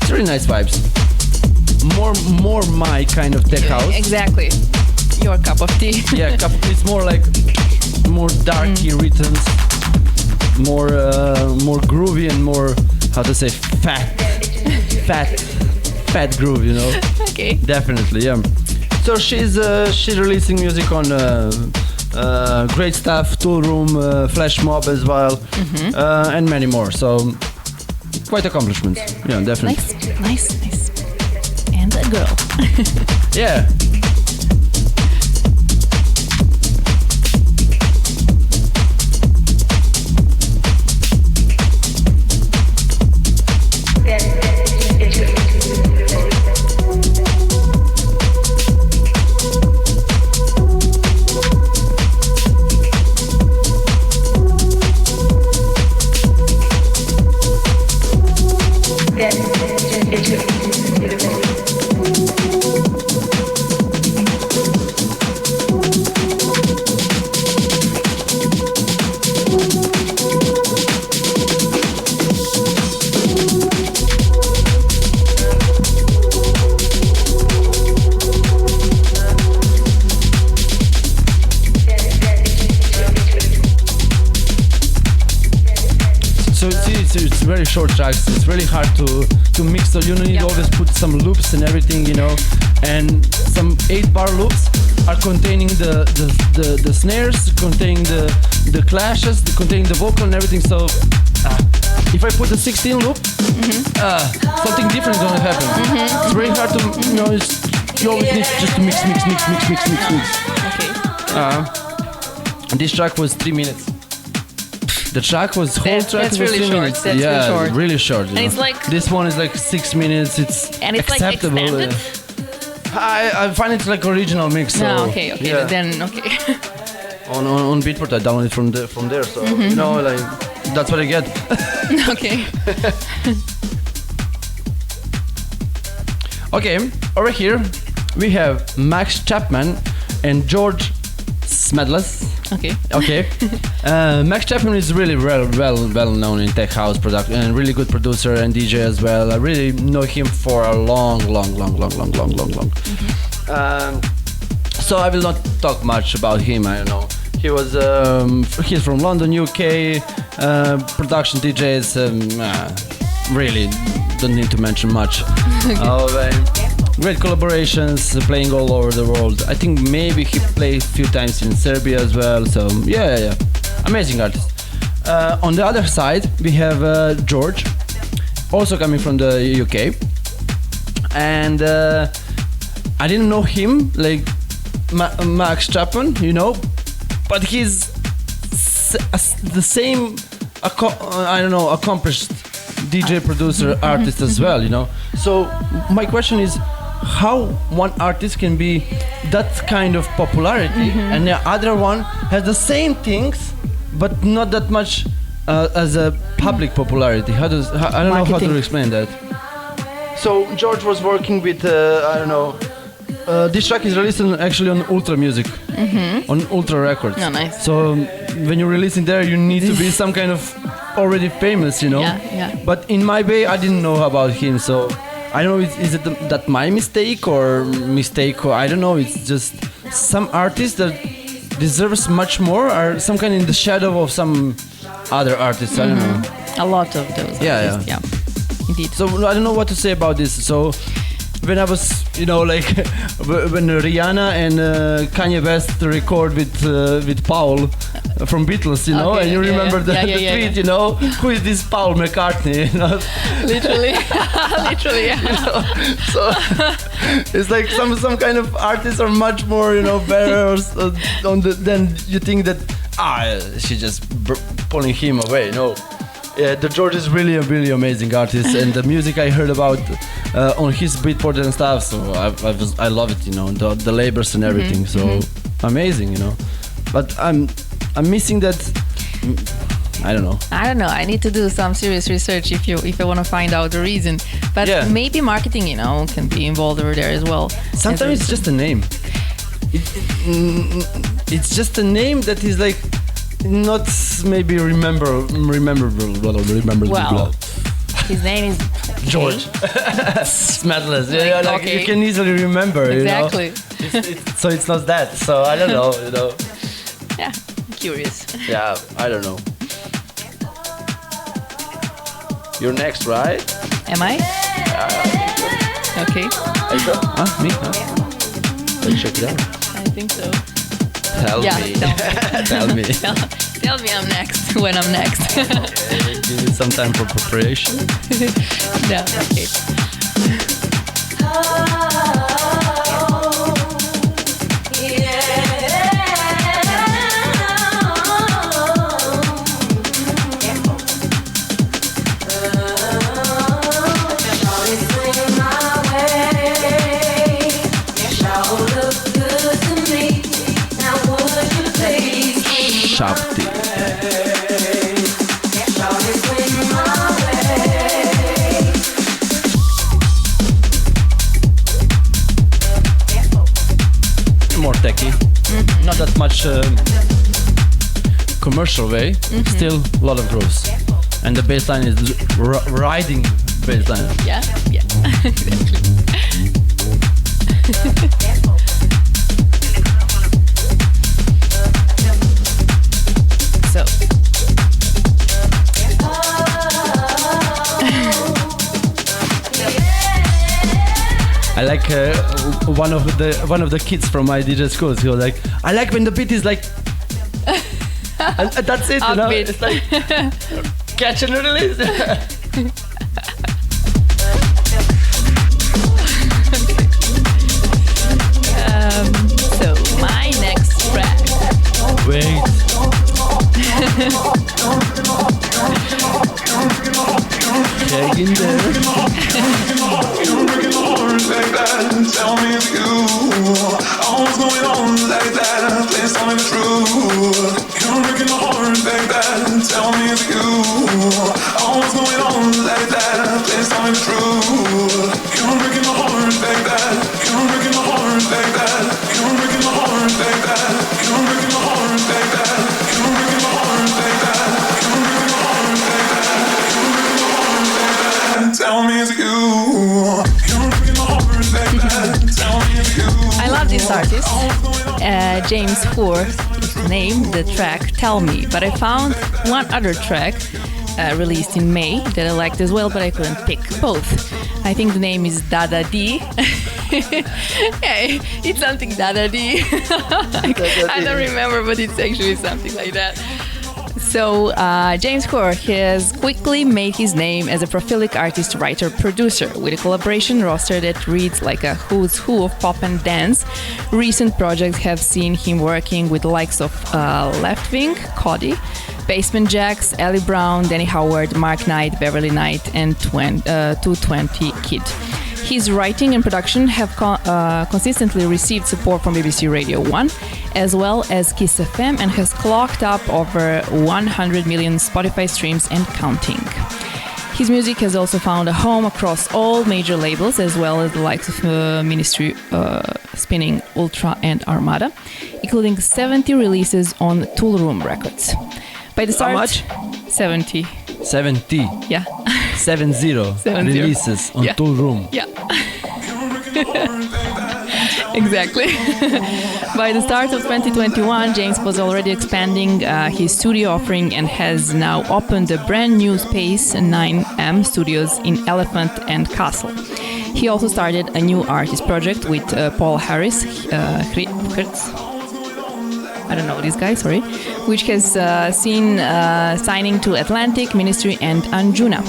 It's really nice vibes. More my kind of tech house.
Exactly. Your cup of tea.
Yeah, it's more like more darky rhythms, more groovy and more fat groove,
Okay.
Definitely, yeah. So she's releasing music on Great Stuff, Tool Room, Flash Mob as well, and many more. So quite accomplishments. Yeah, definitely.
Nice. And a girl.
Yeah. It's very short tracks. It's really hard to mix. So you need to always put some loops and everything, and some 8-bar loops are containing the snares, containing the clashes, containing the vocal and everything. So if I put a 16 loop, something different is gonna happen. Mm-hmm. It's very hard to you always need just to mix. Okay. This track was 3 minutes. The track was
that's really
3
short.
minutes.
That's
really short.
And it's like
this one is like 6 minutes. It's acceptable.
Like extended?
I find it like original mix. So,
no, okay.
Yeah.
Then okay.
on Beatport I downloaded from there. So that's what I get.
Okay.
Okay, over here we have Max Chapman and George Smedless. Okay. Max Chapman is really well known in tech house production and really good producer and DJ as well. I really know him for a long. So I will not talk much about him. I don't know. He was he's from London, UK. Production DJs. Really don't need to mention much. Great collaborations, playing all over the world. I think maybe he played a few times in Serbia as well. So yeah. Amazing artist. On the other side, we have George, also coming from the UK. And I didn't know him, like Max Chapman, but he's the same, accomplished DJ, producer, artist as well, you know. So my question is, how one artist can be that kind of popularity and the other one has the same things but not that much as a public popularity? I don't know how to explain that. So George was working with this track is released actually on Ultra Music, on Ultra Records.
Oh, nice.
So when you're releasing there, you need to be some kind of already famous, you know.
Yeah.
But in my way, I didn't know about him, so I don't know. Is it that my mistake or I don't know. It's just some artist that deserves much more, or some kind in the shadow of some other artists. I don't know.
A lot of those.
Yeah.
Indeed.
So I don't know what to say about this. So when I was, when Rihanna and Kanye West record with Paul from Beatles,
Okay,
and you remember the tweet,
yeah.
who is this Paul McCartney?
Literally, yeah.
So it's like some kind of artists are much more, better than you think that. She just pulling him away. No. Yeah, the George is really a really amazing artist, and the music I heard about on his beatport and stuff, so I love it, the labors and everything, so amazing, But I'm missing that. I don't know. I need
to do some serious research if I want to find out the reason. But maybe marketing, can be involved over there as well.
Sometimes it's just a name. It's just a name that is like. Not maybe rememberable.
Well, his name is
George. Smetless. You can easily remember.
Exactly.
So it's not that. So I don't know.
Yeah, I'm curious.
Yeah, I don't know. You're next, right?
Am I? Okay.
Me? Let's check it out.
I think so.
Tell me. Tell me.
Tell me I'm next when I'm next.
Give me some time for preparation.
Yeah, okay.
Shafty. More techy, not that much commercial way, still a lot of grooves. And the bass line is riding bass line.
Yeah, exactly.
I like one of the kids from my DJ school. He was like, I like when the beat is like, and that's it.
Upbeat.
It's like catch and release.
So my next track.
Wait. Hang in there.
Like that, tell me it's you. All's going on like that, please tell me the truth. You're breaking my heart like that, tell me it's you. All's going on like that, please tell me the truth. You're breaking my heart like that, you're breaking my heart like that, you're breaking my heart like that, you're breaking my heart like that, you're breaking my heart like that, you're breaking my heart like that, you're breaking my heart like that, tell me it's you.
I love this artist. James Hoare is the name, the track Tell Me. But I found one other track released in May that I liked as well, but I couldn't pick both. I think the name is Dada D. Yeah, it's something Dada D. I don't remember, but it's actually something like that. So James Core has quickly made his name as a prolific artist, writer, producer, with a collaboration roster that reads like a who's who of pop and dance. Recent projects have seen him working with the likes of Left Wing, Cody, Basement Jacks, Ellie Brown, Danny Howard, Mark Knight, Beverly Knight, and 220 Kid. His writing and production have consistently received support from BBC Radio 1 as well as Kiss FM, and has clocked up over 100 million Spotify streams and counting. His music has also found a home across all major labels, as well as the likes of Ministry, Spinning, Ultra and Armada, including 70 releases on Tool Room Records. By the start,
How much?
70.
70.
Yeah.
70 releases on
Yeah.
Tool Room.
Yeah. Exactly. By the start of 2021, James was already expanding his studio offering and has now opened a brand new space, 9M Studios in Elephant and Castle. He also started a new artist project with Paul Harris, Hertz. I don't know this guy, sorry, which has seen signing to Atlantic, Ministry and Anjuna.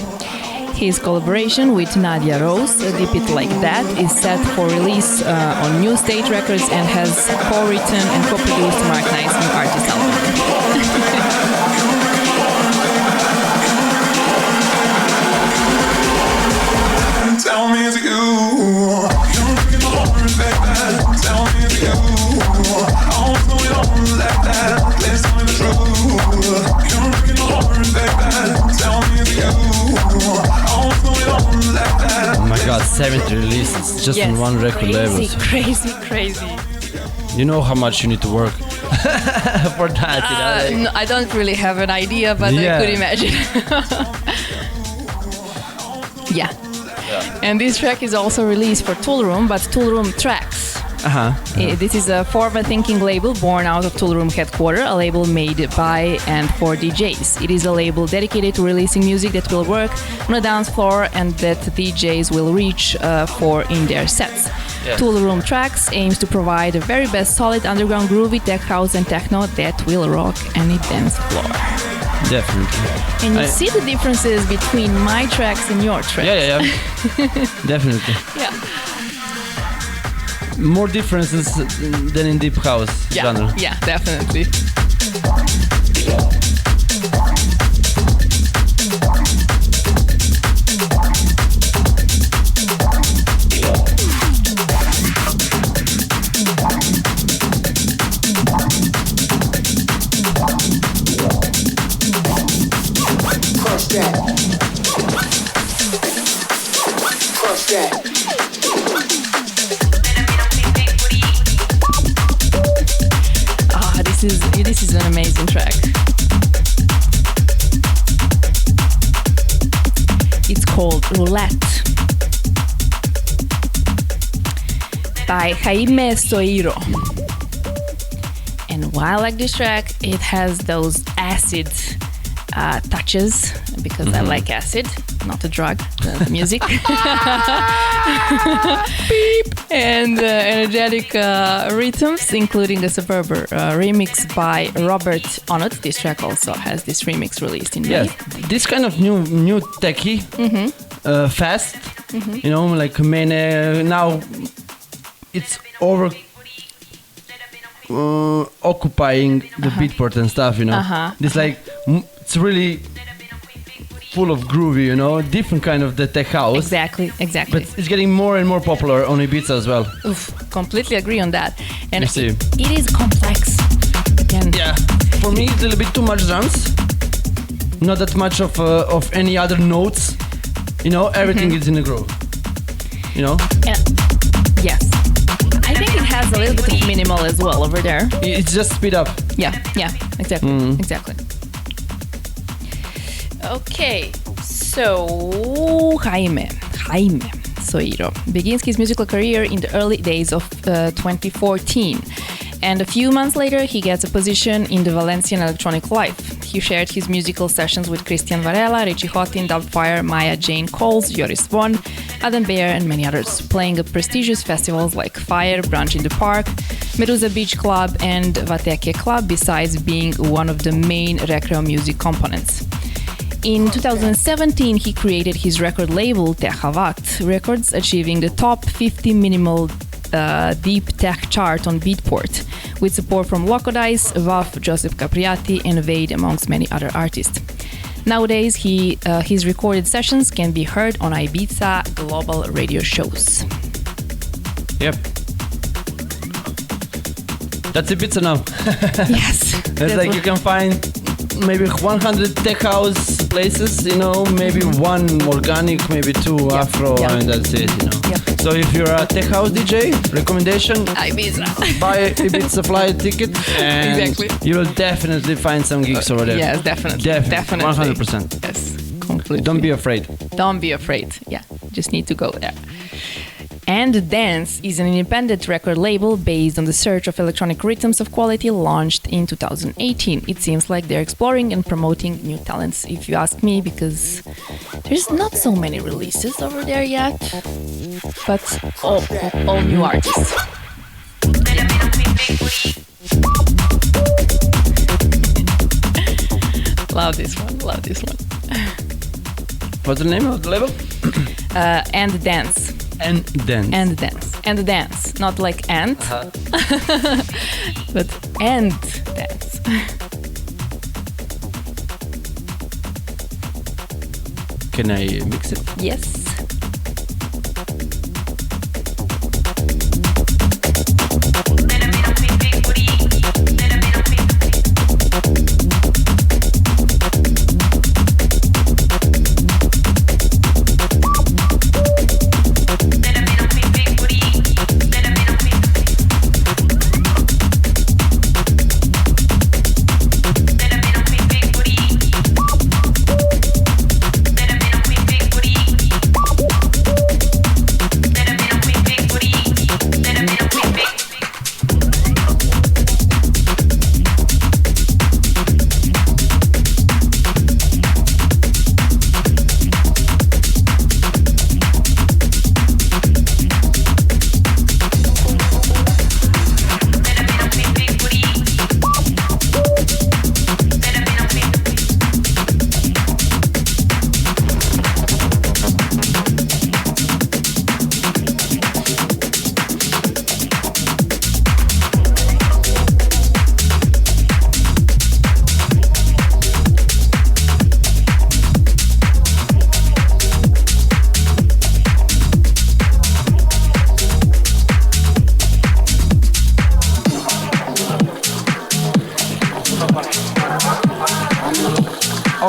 His collaboration with Nadia Rose, Dip It Like That, is set for release on New State Records and has co-written and co-produced Mark Knight's new artist album.
Tell me it's you. You're breaking my heart like that. Tell me it's you. I was going on like that. Please tell me the truth. You're breaking my heart like that. Tell me it's you. I was going on like that.
Oh my god, 70 releases just on one record label.
Crazy.
You know how much you need to work for that, you know?
No, I don't really have an idea, but
Yeah.
I could imagine. Yeah. And this track is also released for Tool Room, but Tool Room Tracks. This is a forward-thinking label born out of Tool Room headquarters, a label made by and for DJs. It is a label dedicated to releasing music that will work on a dance floor and that DJs will reach for in their sets.
Yes.
Tool Room Tracks aims to provide the very best solid underground groovy tech house and techno that will rock any dance floor.
Definitely.
And you see the differences between my tracks and your tracks.
Yeah. Definitely.
Yeah.
More differences than in deep house genre.
Yeah, definitely. This is an amazing track. It's called Roulette by Jaime Soiro. And why I like this track, it has those acid touches, because I like acid, not a drug, the music. Beep. And energetic rhythms, including a superb remix by Robert Onot. This track also has this remix released in May.
Yeah, this kind of new techie, fast, you know, like now it's over occupying the beatport and stuff, you know. This like it's really full of groovy, you know, different kind of the tech house.
Exactly.
But it's getting more and more popular on Ibiza as well.
Oof, completely agree on that. And
You see.
it is complex. Again.
Yeah, for me it's a little bit too much drums. Not that much of any other notes. You know, everything is in a groove. You know?
Yes. I think it has a little bit of minimal as well over there.
It's just speed up.
Yeah, exactly. Okay, so Jaime Soiro begins his musical career in the early days of 2014. And a few months later, he gets a position in the Valencian electronic life. He shared his musical sessions with Christian Varela, Richie Houghton, Dubfire, Maya Jane Coles, Joris Von, Adam Bear, and many others, playing at prestigious festivals like Fire, Brunch in the Park, Medusa Beach Club and Vateke Club, besides being one of the main recreo music components. In 2017, he created his record label Tehavat Records, achieving the top 50 minimal deep tech chart on Beatport, with support from Loco Dice, Vaf, Joseph Capriati, and Vade, amongst many other artists. Nowadays, his recorded sessions can be heard on Ibiza global radio shows.
Yep. That's Ibiza now.
Yes.
It's like you can find maybe 100 tech house places, maybe one organic, maybe two Afro, and that's it,
Yep.
So if you're a tech house DJ, recommendation,
Ibiza.
buy Ibiza flight ticket, and
Exactly.
you will definitely find some gigs over there.
Yes, definitely.
Definitely. 100%.
Yes, completely.
Don't be afraid.
Don't be afraid. Yeah, just need to go there. And Dance is an independent record label based on the search of electronic rhythms of quality, launched in 2018. It seems like they're exploring and promoting new talents, if you ask me, because there's not so many releases over there yet, but all new artists. Love this one, love this one.
What's the name of the label?
And Dance.
And Dance.
And Dance. And Dance. Not like and, but and Dance.
Can I mix it?
Yes.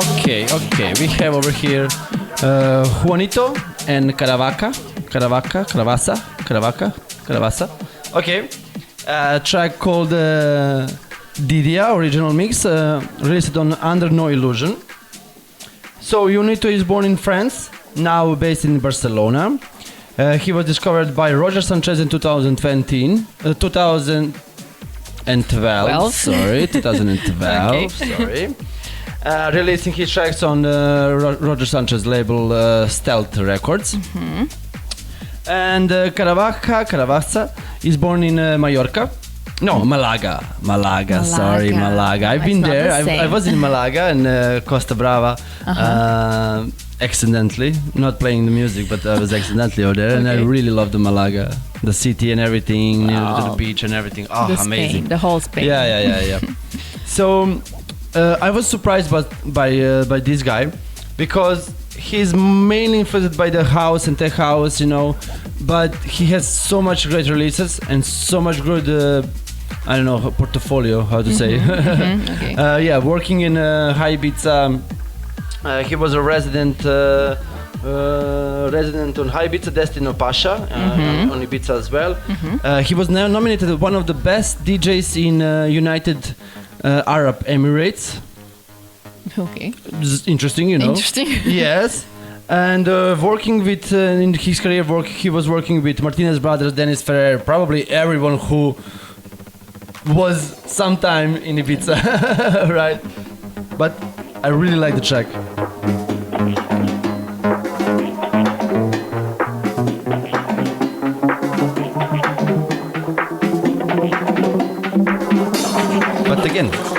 Okay, we have over here Juanito and Caravasa. Okay, a track called Didia, original mix, released on Under No Illusion. So Juanito is born in France, now based in Barcelona. He was discovered by Roger Sanchez in 2012. 2012,
Okay.
sorry. Releasing his tracks on Roger Sanchez label Stealth Records. And Caravasa is born in Mallorca. No, Malaga. Sorry, Malaga. I've been
It's not
there.
the same.
I was in Malaga and Costa Brava. Accidentally, not playing the music, but I was accidentally over there, and I
Okay.
really loved the Malaga, the city and everything, near to the
Wow.
beach and everything. Oh,
The
amazing!
Spain, the whole Spain.
Yeah. So I was surprised by this guy because he's mainly influenced by the house and tech house, but he has so much great releases and so much good. I don't know, portfolio, how to say.
Okay.
Working in Ibiza. He was a resident on Ibiza, Destino Pasha, on Ibiza as well. He was now nominated as one of the best DJs in United Arab Emirates.
Okay.
It's interesting,
Interesting.
Yes. And working with, in his career he was working with Martinez Brothers, Dennis Ferrer, probably everyone who was sometime in Ibiza, right? But I really like the track.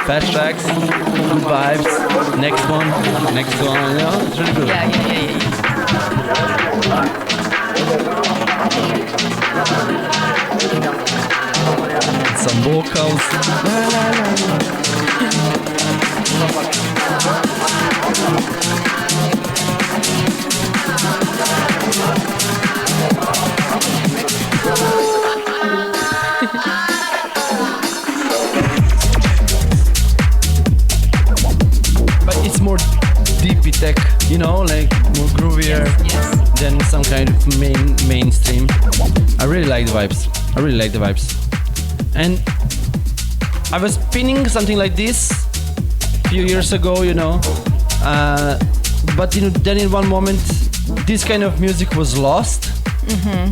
fast tracks, good vibes. Next one, you know, it's really good. Some vocals. But it's more deepy tech, you know, like more groovier than some kind of mainstream. I really like the vibes. And I was spinning something like this a few years ago, you know, but you know, then in one moment this kind of music was lost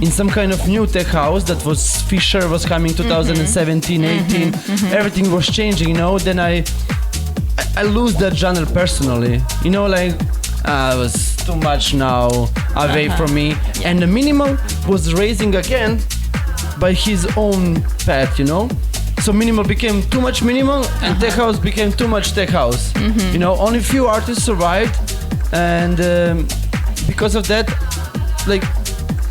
in some kind of new tech house that was Fisher was coming 2017, 18. Everything was changing, you know. Then I lose that genre personally, you know, like it was too much now away from me. And the minimal was raising again by his own path, you know. So minimal became too much minimal and tech house became too much tech house. You know, only few artists survived, and because of that, like,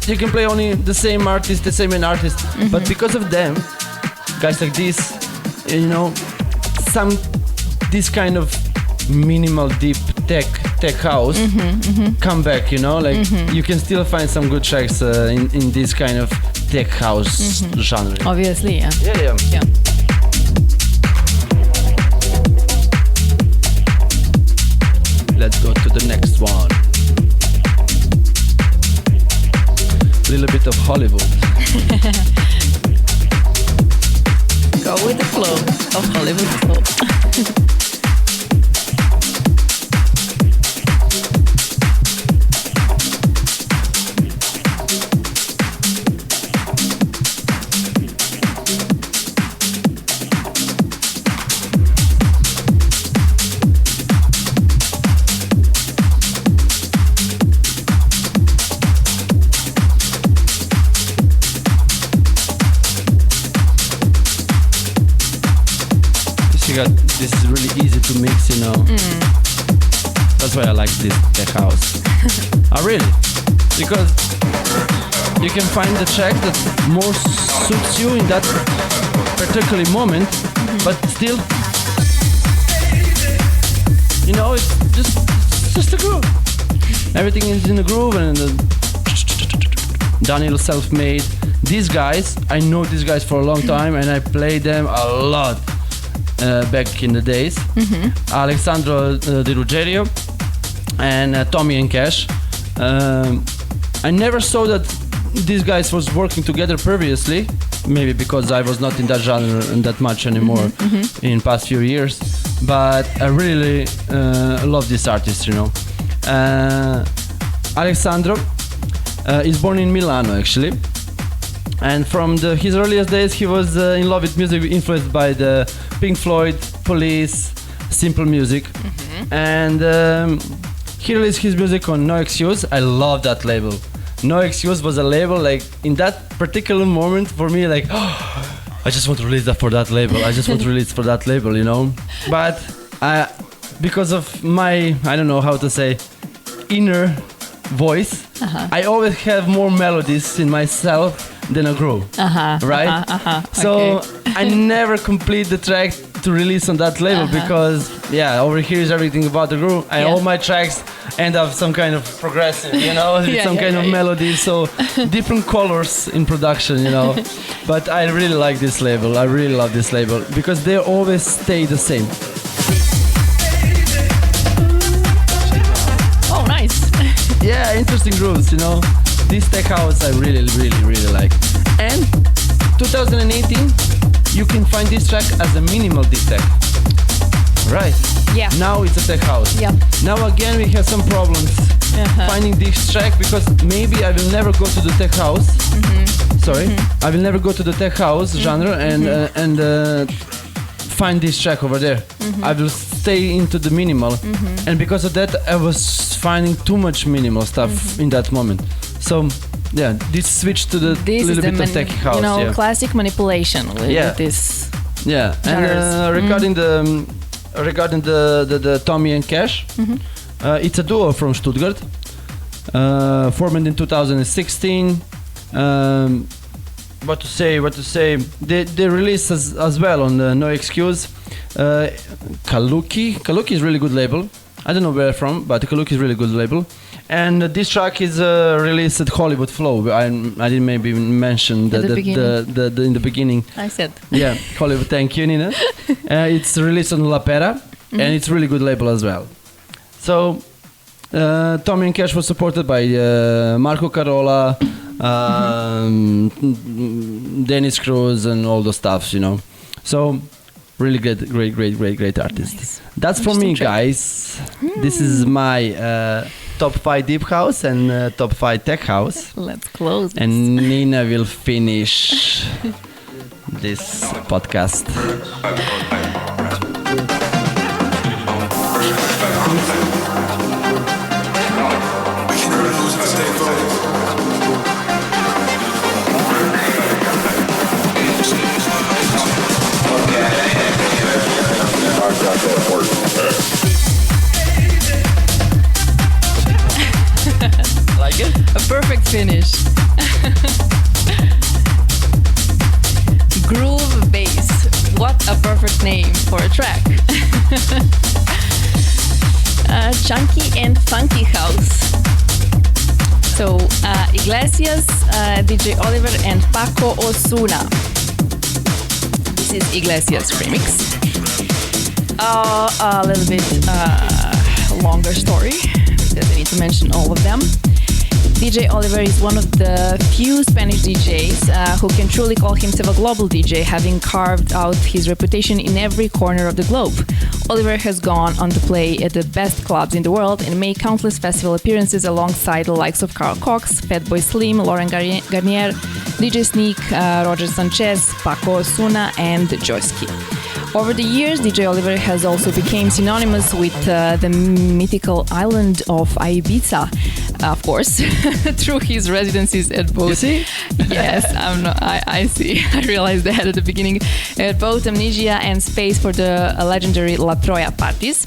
you can play only the same artist, the same artist, but because of them, guys like this, you know, this kind of minimal deep tech house come back, you know, like you can still find some good tracks in this kind of tech house genre.
Obviously, yeah.
Yeah. Let's go to the next one. Little bit of Hollywood.
Go with the flow of Hollywood flow.
This is really easy to mix, you know. That's why I like this tech house. Really, because you can find the track that more suits you in that particular moment, but still, you know, it's just a groove. Everything is in a groove, and Daniel self-made. These guys, I know these guys for a long time, and I play them a lot. Back in the days, Alessandro Di Ruggerio and Tommy and Cash. I never saw that these guys was working together previously, maybe because I was not in that genre that much anymore in past few years, but I really love this artist, you know. Alessandro is born in Milano, actually, and from his earliest days he was in love with music, influenced by the Pink Floyd, Police, Simple Music, and he released his music on No Excuse. I love that label. No Excuse was a label, like, in that particular moment for me, like, I just want to release that for that label. I just want to release for that label, you know. But because of my, I don't know how to say, inner voice, I always have more melodies in myself than a groove, right? So I never complete the track to release on that label because, over here is everything about the groove. All my tracks end up some kind of progressive, you know, some kind of melody. So different colors in production, you know. But I really like this label. I really love this label because they always stay the same.
Oh, nice.
Yeah, interesting grooves, you know. This tech house I really like. And 2018, you can find this track as a minimal deep tech. Right.
Yeah.
Now it's a tech house.
Yeah.
Now again we have some problems finding this track because maybe I will never go to the tech house. I will never go to the tech house genre and find this track over there. I will stay into the minimal, and because of that I was finding too much minimal stuff in that moment. So this switch to the little bit of tech house.
You know, classic manipulation with this
Yeah, and regarding the Tommy and Cash, it's a duo from Stuttgart, formed in 2016. What to say? They released as well on No Excuse. Kaluki is really good label. I don't know where from, but Kaluki is really good label. And this track is released at Hollywood Flow. I didn't maybe mention the in the beginning.
I said.
Yeah, Hollywood. Thank you, Nina. It's released on La Pera, and it's really good label as well. So, Tommy and Cash was supported by Marco Carola, Dennis Cruz, and all those stuffs, you know. So, really great artist.
Nice.
That's for me, guys. This is my top 5 deep house and top 5 tech house.
Let's close this.
And Nina will finish this podcast.
Like it? A perfect finish. Groove Bass. What a perfect name for a track. Chunky and funky house. So, Iglesias, DJ Oliver, and Paco Osuna. This is Iglesias remix. A little bit longer story because I need to mention all of them. DJ Oliver is one of the few Spanish DJs who can truly call himself a global DJ, having carved out his reputation in every corner of the globe. Oliver has gone on to play at the best clubs in the world and make countless festival appearances alongside the likes of Carl Cox, Fatboy Slim, Lauren Garnier, DJ Sneak, Roger Sanchez, Paco Osuna, and Joyski. Over the years, DJ Oliver has also become synonymous with the mythical island of Ibiza, of course, through his residencies at both.
You see?
Yes, I see. I realized that at the beginning. At both Amnesia and Space for the legendary La Troya parties.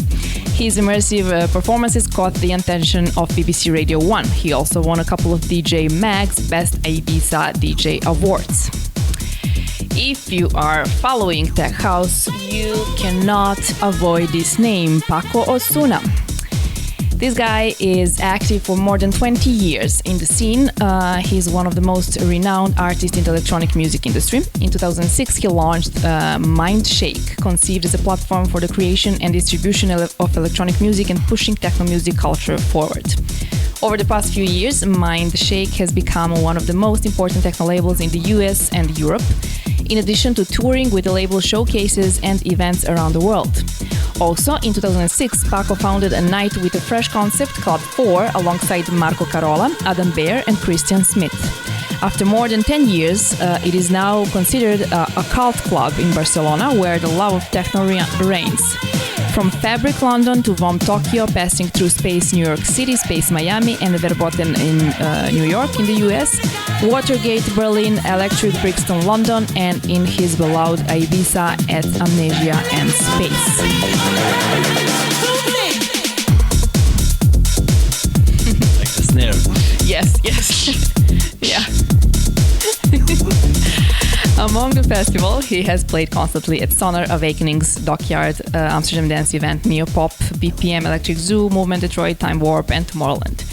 His immersive performances caught the attention of BBC Radio 1. He also won a couple of DJ Mag's Best Ibiza DJ Awards. If you are following Tech House, you cannot avoid this name, Paco Osuna. This guy is active for more than 20 years in the scene. He's one of the most renowned artists in the electronic music industry. In 2006, he launched Mindshake, conceived as a platform for the creation and distribution of electronic music and pushing techno music culture forward. Over the past few years, Mindshake has become one of the most important techno labels in the US and Europe, in addition to touring with the label showcases and events around the world. Also, in 2006, Paco founded a night with a fresh concept, Club 4, alongside Marco Carola, Adam Bear, and Christian Smith. After more than 10 years, it is now considered a cult club in Barcelona, where the love of techno reigns. From Fabric London to VOM Tokyo, passing through Space New York City, Space Miami, and Verboten in New York in the US, Watergate Berlin, Electric Brixton London, and in his beloved Ibiza at Amnesia and Space.
Like the snare.
Yes. Yeah. Among the festival, he has played constantly at Sonar, Awakenings, Dockyard, Amsterdam Dance Event, Neopop, BPM, Electric Zoo, Movement Detroit, Time Warp, and Tomorrowland.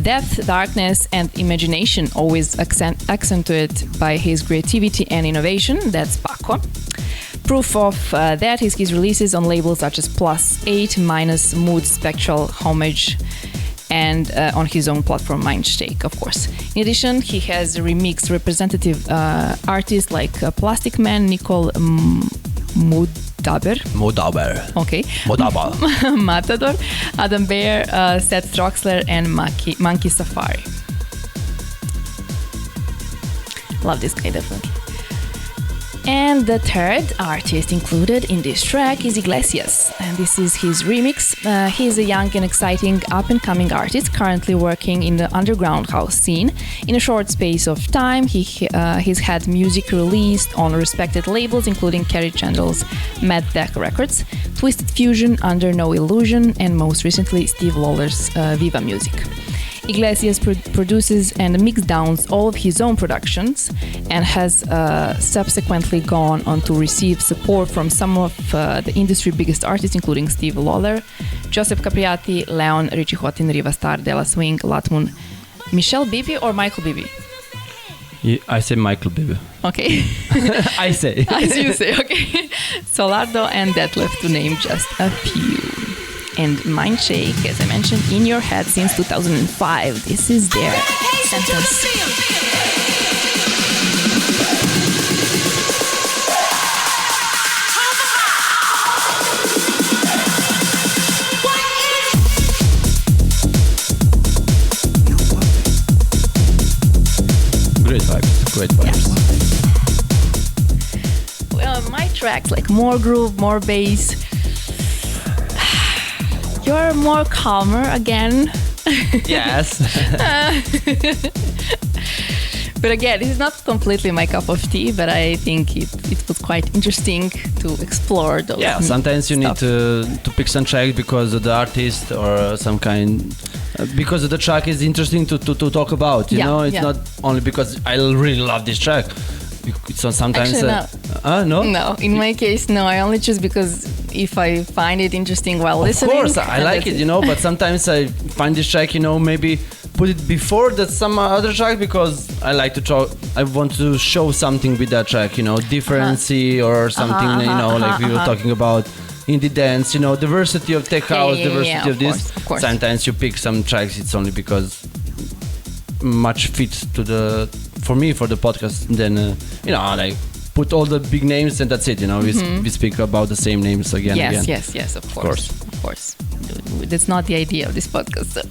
Depth, darkness, and imagination, always accentuated by his creativity and innovation. That's Paco. Proof of that is his releases on labels such as Plus 8, Minus, Mood, Spectral, Homage, and on his own platform Mindshake, of course. In addition, he has remixed representative artists like Plastic Man, Nicole Modaber. Okay.
Modaber.
Matador, Adam Bear, Seth Troxler, and Monkey Safari. Love this guy, definitely. And the third artist included in this track is Iglesias, and this is his remix. He's a young and exciting up-and-coming artist currently working in the underground house scene. In a short space of time, he's had music released on respected labels including Kerry Chandler's Mad Deck Records, Twisted Fusion, Under No Illusion, and most recently Steve Lawler's Viva Music. Iglesias produces and mix downs all of his own productions and has subsequently gone on to receive support from some of the industry biggest artists including Steve Lawler, Joseph Capriati, Leon, Richie Houghton, Riva Starr, Della Swing, Latmun, Michelle Bibi or Michael Bibi?
I say Michael Bibi.
Okay.
I say.
As you say, okay. Solardo and Detlef, to name just a few. And Mindshake, as I mentioned, in your head since 2005. This is their sentence.
Great vibes. Great vibes.
Yeah. Well, my tracks, like more groove, more bass. You're more calmer again.
Yes.
But again, this is not completely my cup of tea, but I think it was quite interesting to explore those.
Yeah, sometimes you
stuff.
need to pick some tracks because of the artist or some kind. Because the track is interesting to talk about, you know? It's not only because I really love this track. So sometimes
actually,
no.
No, in my case, no. I only choose because if I find it interesting while listening.
Of course, I like it, you know. But sometimes I find this track, you know, maybe put it before that some other track because I like to talk. I want to show something with that track, you know, differency or something, you know, like we were talking about indie dance, you know, diversity of tech house, diversity of this.
Of course.
Sometimes you pick some tracks. It's only because much fits to the. For me, for the podcast, then you know, like put all the big names and that's it. You know, we speak about the same names again.
Yes,
again.
yes, of course. That's not the idea of this podcast. So,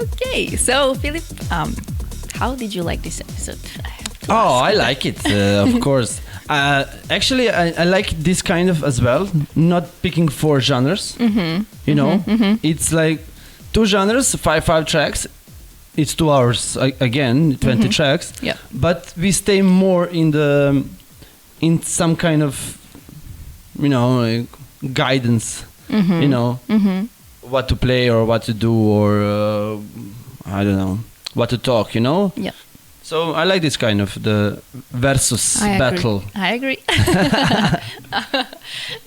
okay. So, Filip, how did you like this episode?
I like it. Of course. Actually, I like this kind of as well. Not picking 4 genres. You know, it's like 2 genres, five tracks. It's 2 hours again, 20 tracks.
Yeah.
But we stay more in some kind of, you know, like guidance. You know, what to play or what to do or I don't know what to talk. You know.
Yeah.
So I like this kind of the versus battle.
I agree.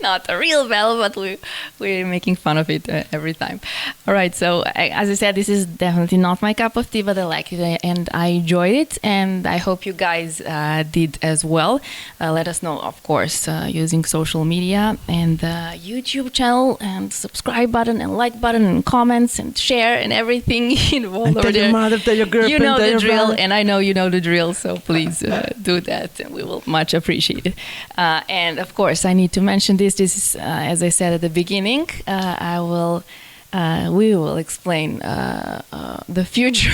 Not a real battle, but we're making fun of it every time. All right, so as I said, this is definitely not my cup of tea, but I like it and I enjoyed it, and I hope you guys did as well. Let us know, of course, using social media and the YouTube channel and subscribe button and like button and comments and share and everything involved
And
over
tell
there.
your mother, tell your girlfriend,
you know
tell
the
your
drill,
brother.
and I know you know the drill, so please do that, and we will much appreciate it. And of course, I need to mention this. This is, as I said at the beginning, we will explain the future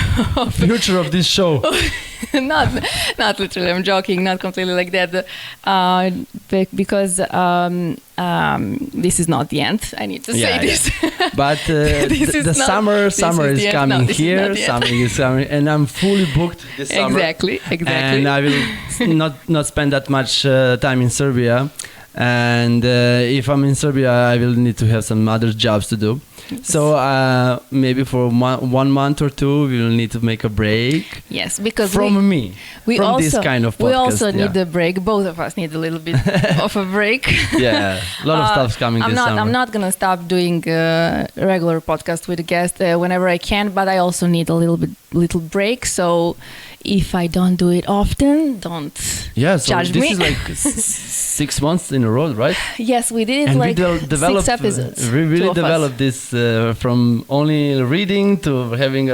of this show.
not literally. I'm joking. Not completely like that. Because this is not the end. I need to say this.
But the summer is coming here. Summer is coming, and I'm fully booked this summer.
Exactly.
And I will not spend that much time in Serbia. And if I'm in Serbia, I will need to have some other jobs to do. So maybe for 1 month or 2, we will need to make a break.
Yes, because
from this kind of podcast.
We also need a break. Both of us need a little bit of a break.
Yeah, a lot of stuff's coming this summer.
I'm not gonna stop doing regular podcast with a guest whenever I can, but I also need a little break. So if I don't do it often, don't judge me.
This is like 6 months in a row, right?
Yes, we did it
and
like
we
6 episodes.
We really developed this from only reading to having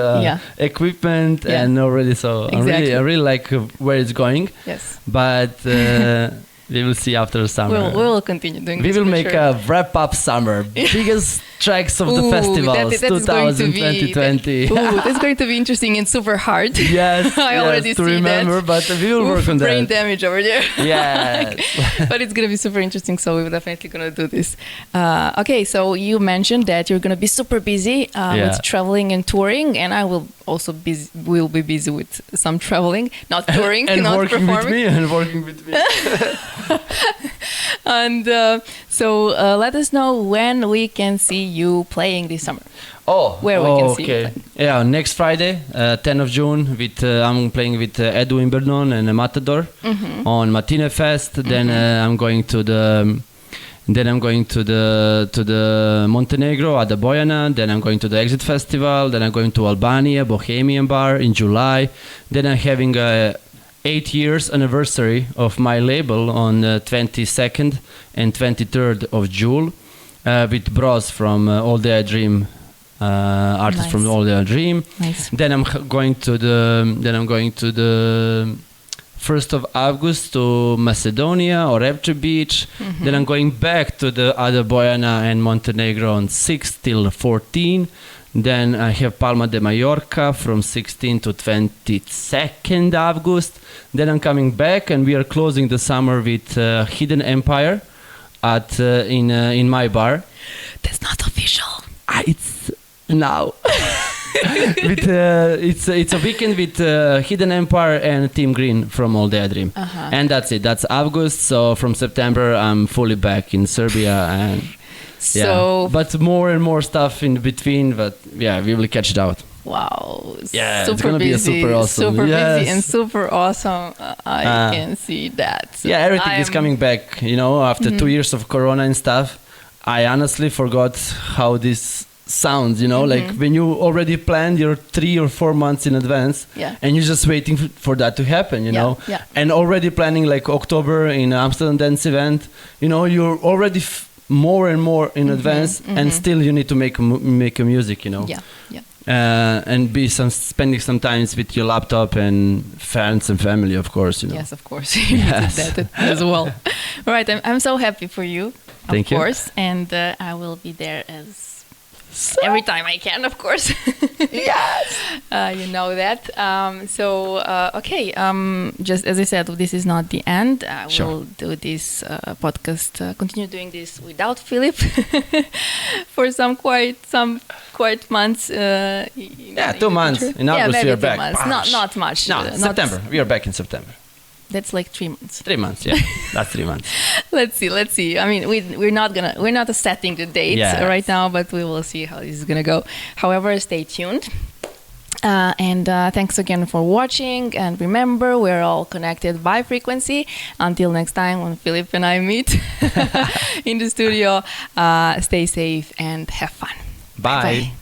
equipment and already. So
exactly.
I really like where it's going.
Yes.
But we will see after summer.
We will continue doing
We
this.
will make
sure.
a wrap-up summer. Biggest tracks of the
Ooh,
festivals
that is going to be
2020.
that's going to be interesting and super hard.
Yes,
I already
to
see
remember,
that.
but we will work on
brain
that.
damage over there.
Yes.
But it's going to be super interesting, so we're definitely going to do this. Okay, so you mentioned that you're going to be super busy with traveling and touring, and I will also will be busy with some traveling, not touring,
and
not
working
performing.
with me.
And so let us know when we can see you playing this summer. Where we can see you play.
Yeah, next Friday, 10th of June, with I'm playing with Edu in Bernon and Matador on Matine Fest. Then I'm going to the Montenegro at the Bojana. Then I'm going to the Exit Festival. Then I'm going to Albania, Bohemian Bar in July. Then I'm having a 8 years anniversary of my label on 22nd and 23rd of June with Bros from All Day I Dream, artists from All Day I Dream.
Nice.
Then I'm going to the 1st of August to Macedonia or Evtre Beach. Then I'm going back to the other Bojana and Montenegro on 6th till 14. Then I have Palma de Mallorca from 16 to 22nd August. Then I'm coming back, and we are closing the summer with Hidden Empire at in my bar.
That's not official.
It's now. It's a weekend with Hidden Empire and Team Green from All Day I Dream. And that's it. That's August. So from September, I'm fully back in Serbia and.
So,
but more and more stuff in between, but yeah, we will catch it out.
Wow.
Yeah,
super
it's gonna
busy,
be a super awesome.
Super
yes.
busy and super awesome. I can see that. So
yeah, everything is coming back, after 2 years of Corona and stuff. I honestly forgot how this sounds, like when you already planned your 3 or 4 months in advance and you're just waiting for that to happen, know, and already planning like October in Amsterdam Dance event, you're already more and more in advance, and still you need to make a music, and spending some time with your laptop and friends and family, of course,
Yes, of course. You need that as well. All right, I'm so happy for you,
Thank you.
course, and I will be there every time I can, of course.
Yes.
You know that. Okay. Just as I said, this is not the end. I will do this podcast, continue doing this without Filip for some quite months.
2 months. In August we are back.
Not much.
No, September. We are back in September.
That's like 3 months.
3 months, yeah. That's 3 months.
Let's see. I mean, we're not setting the dates right now, but we will see how this is gonna go. However, stay tuned. And thanks again for watching. And remember, we're all connected by frequency. Until next time, when Filip and I meet in the studio, stay safe and have fun.
Bye.
Bye.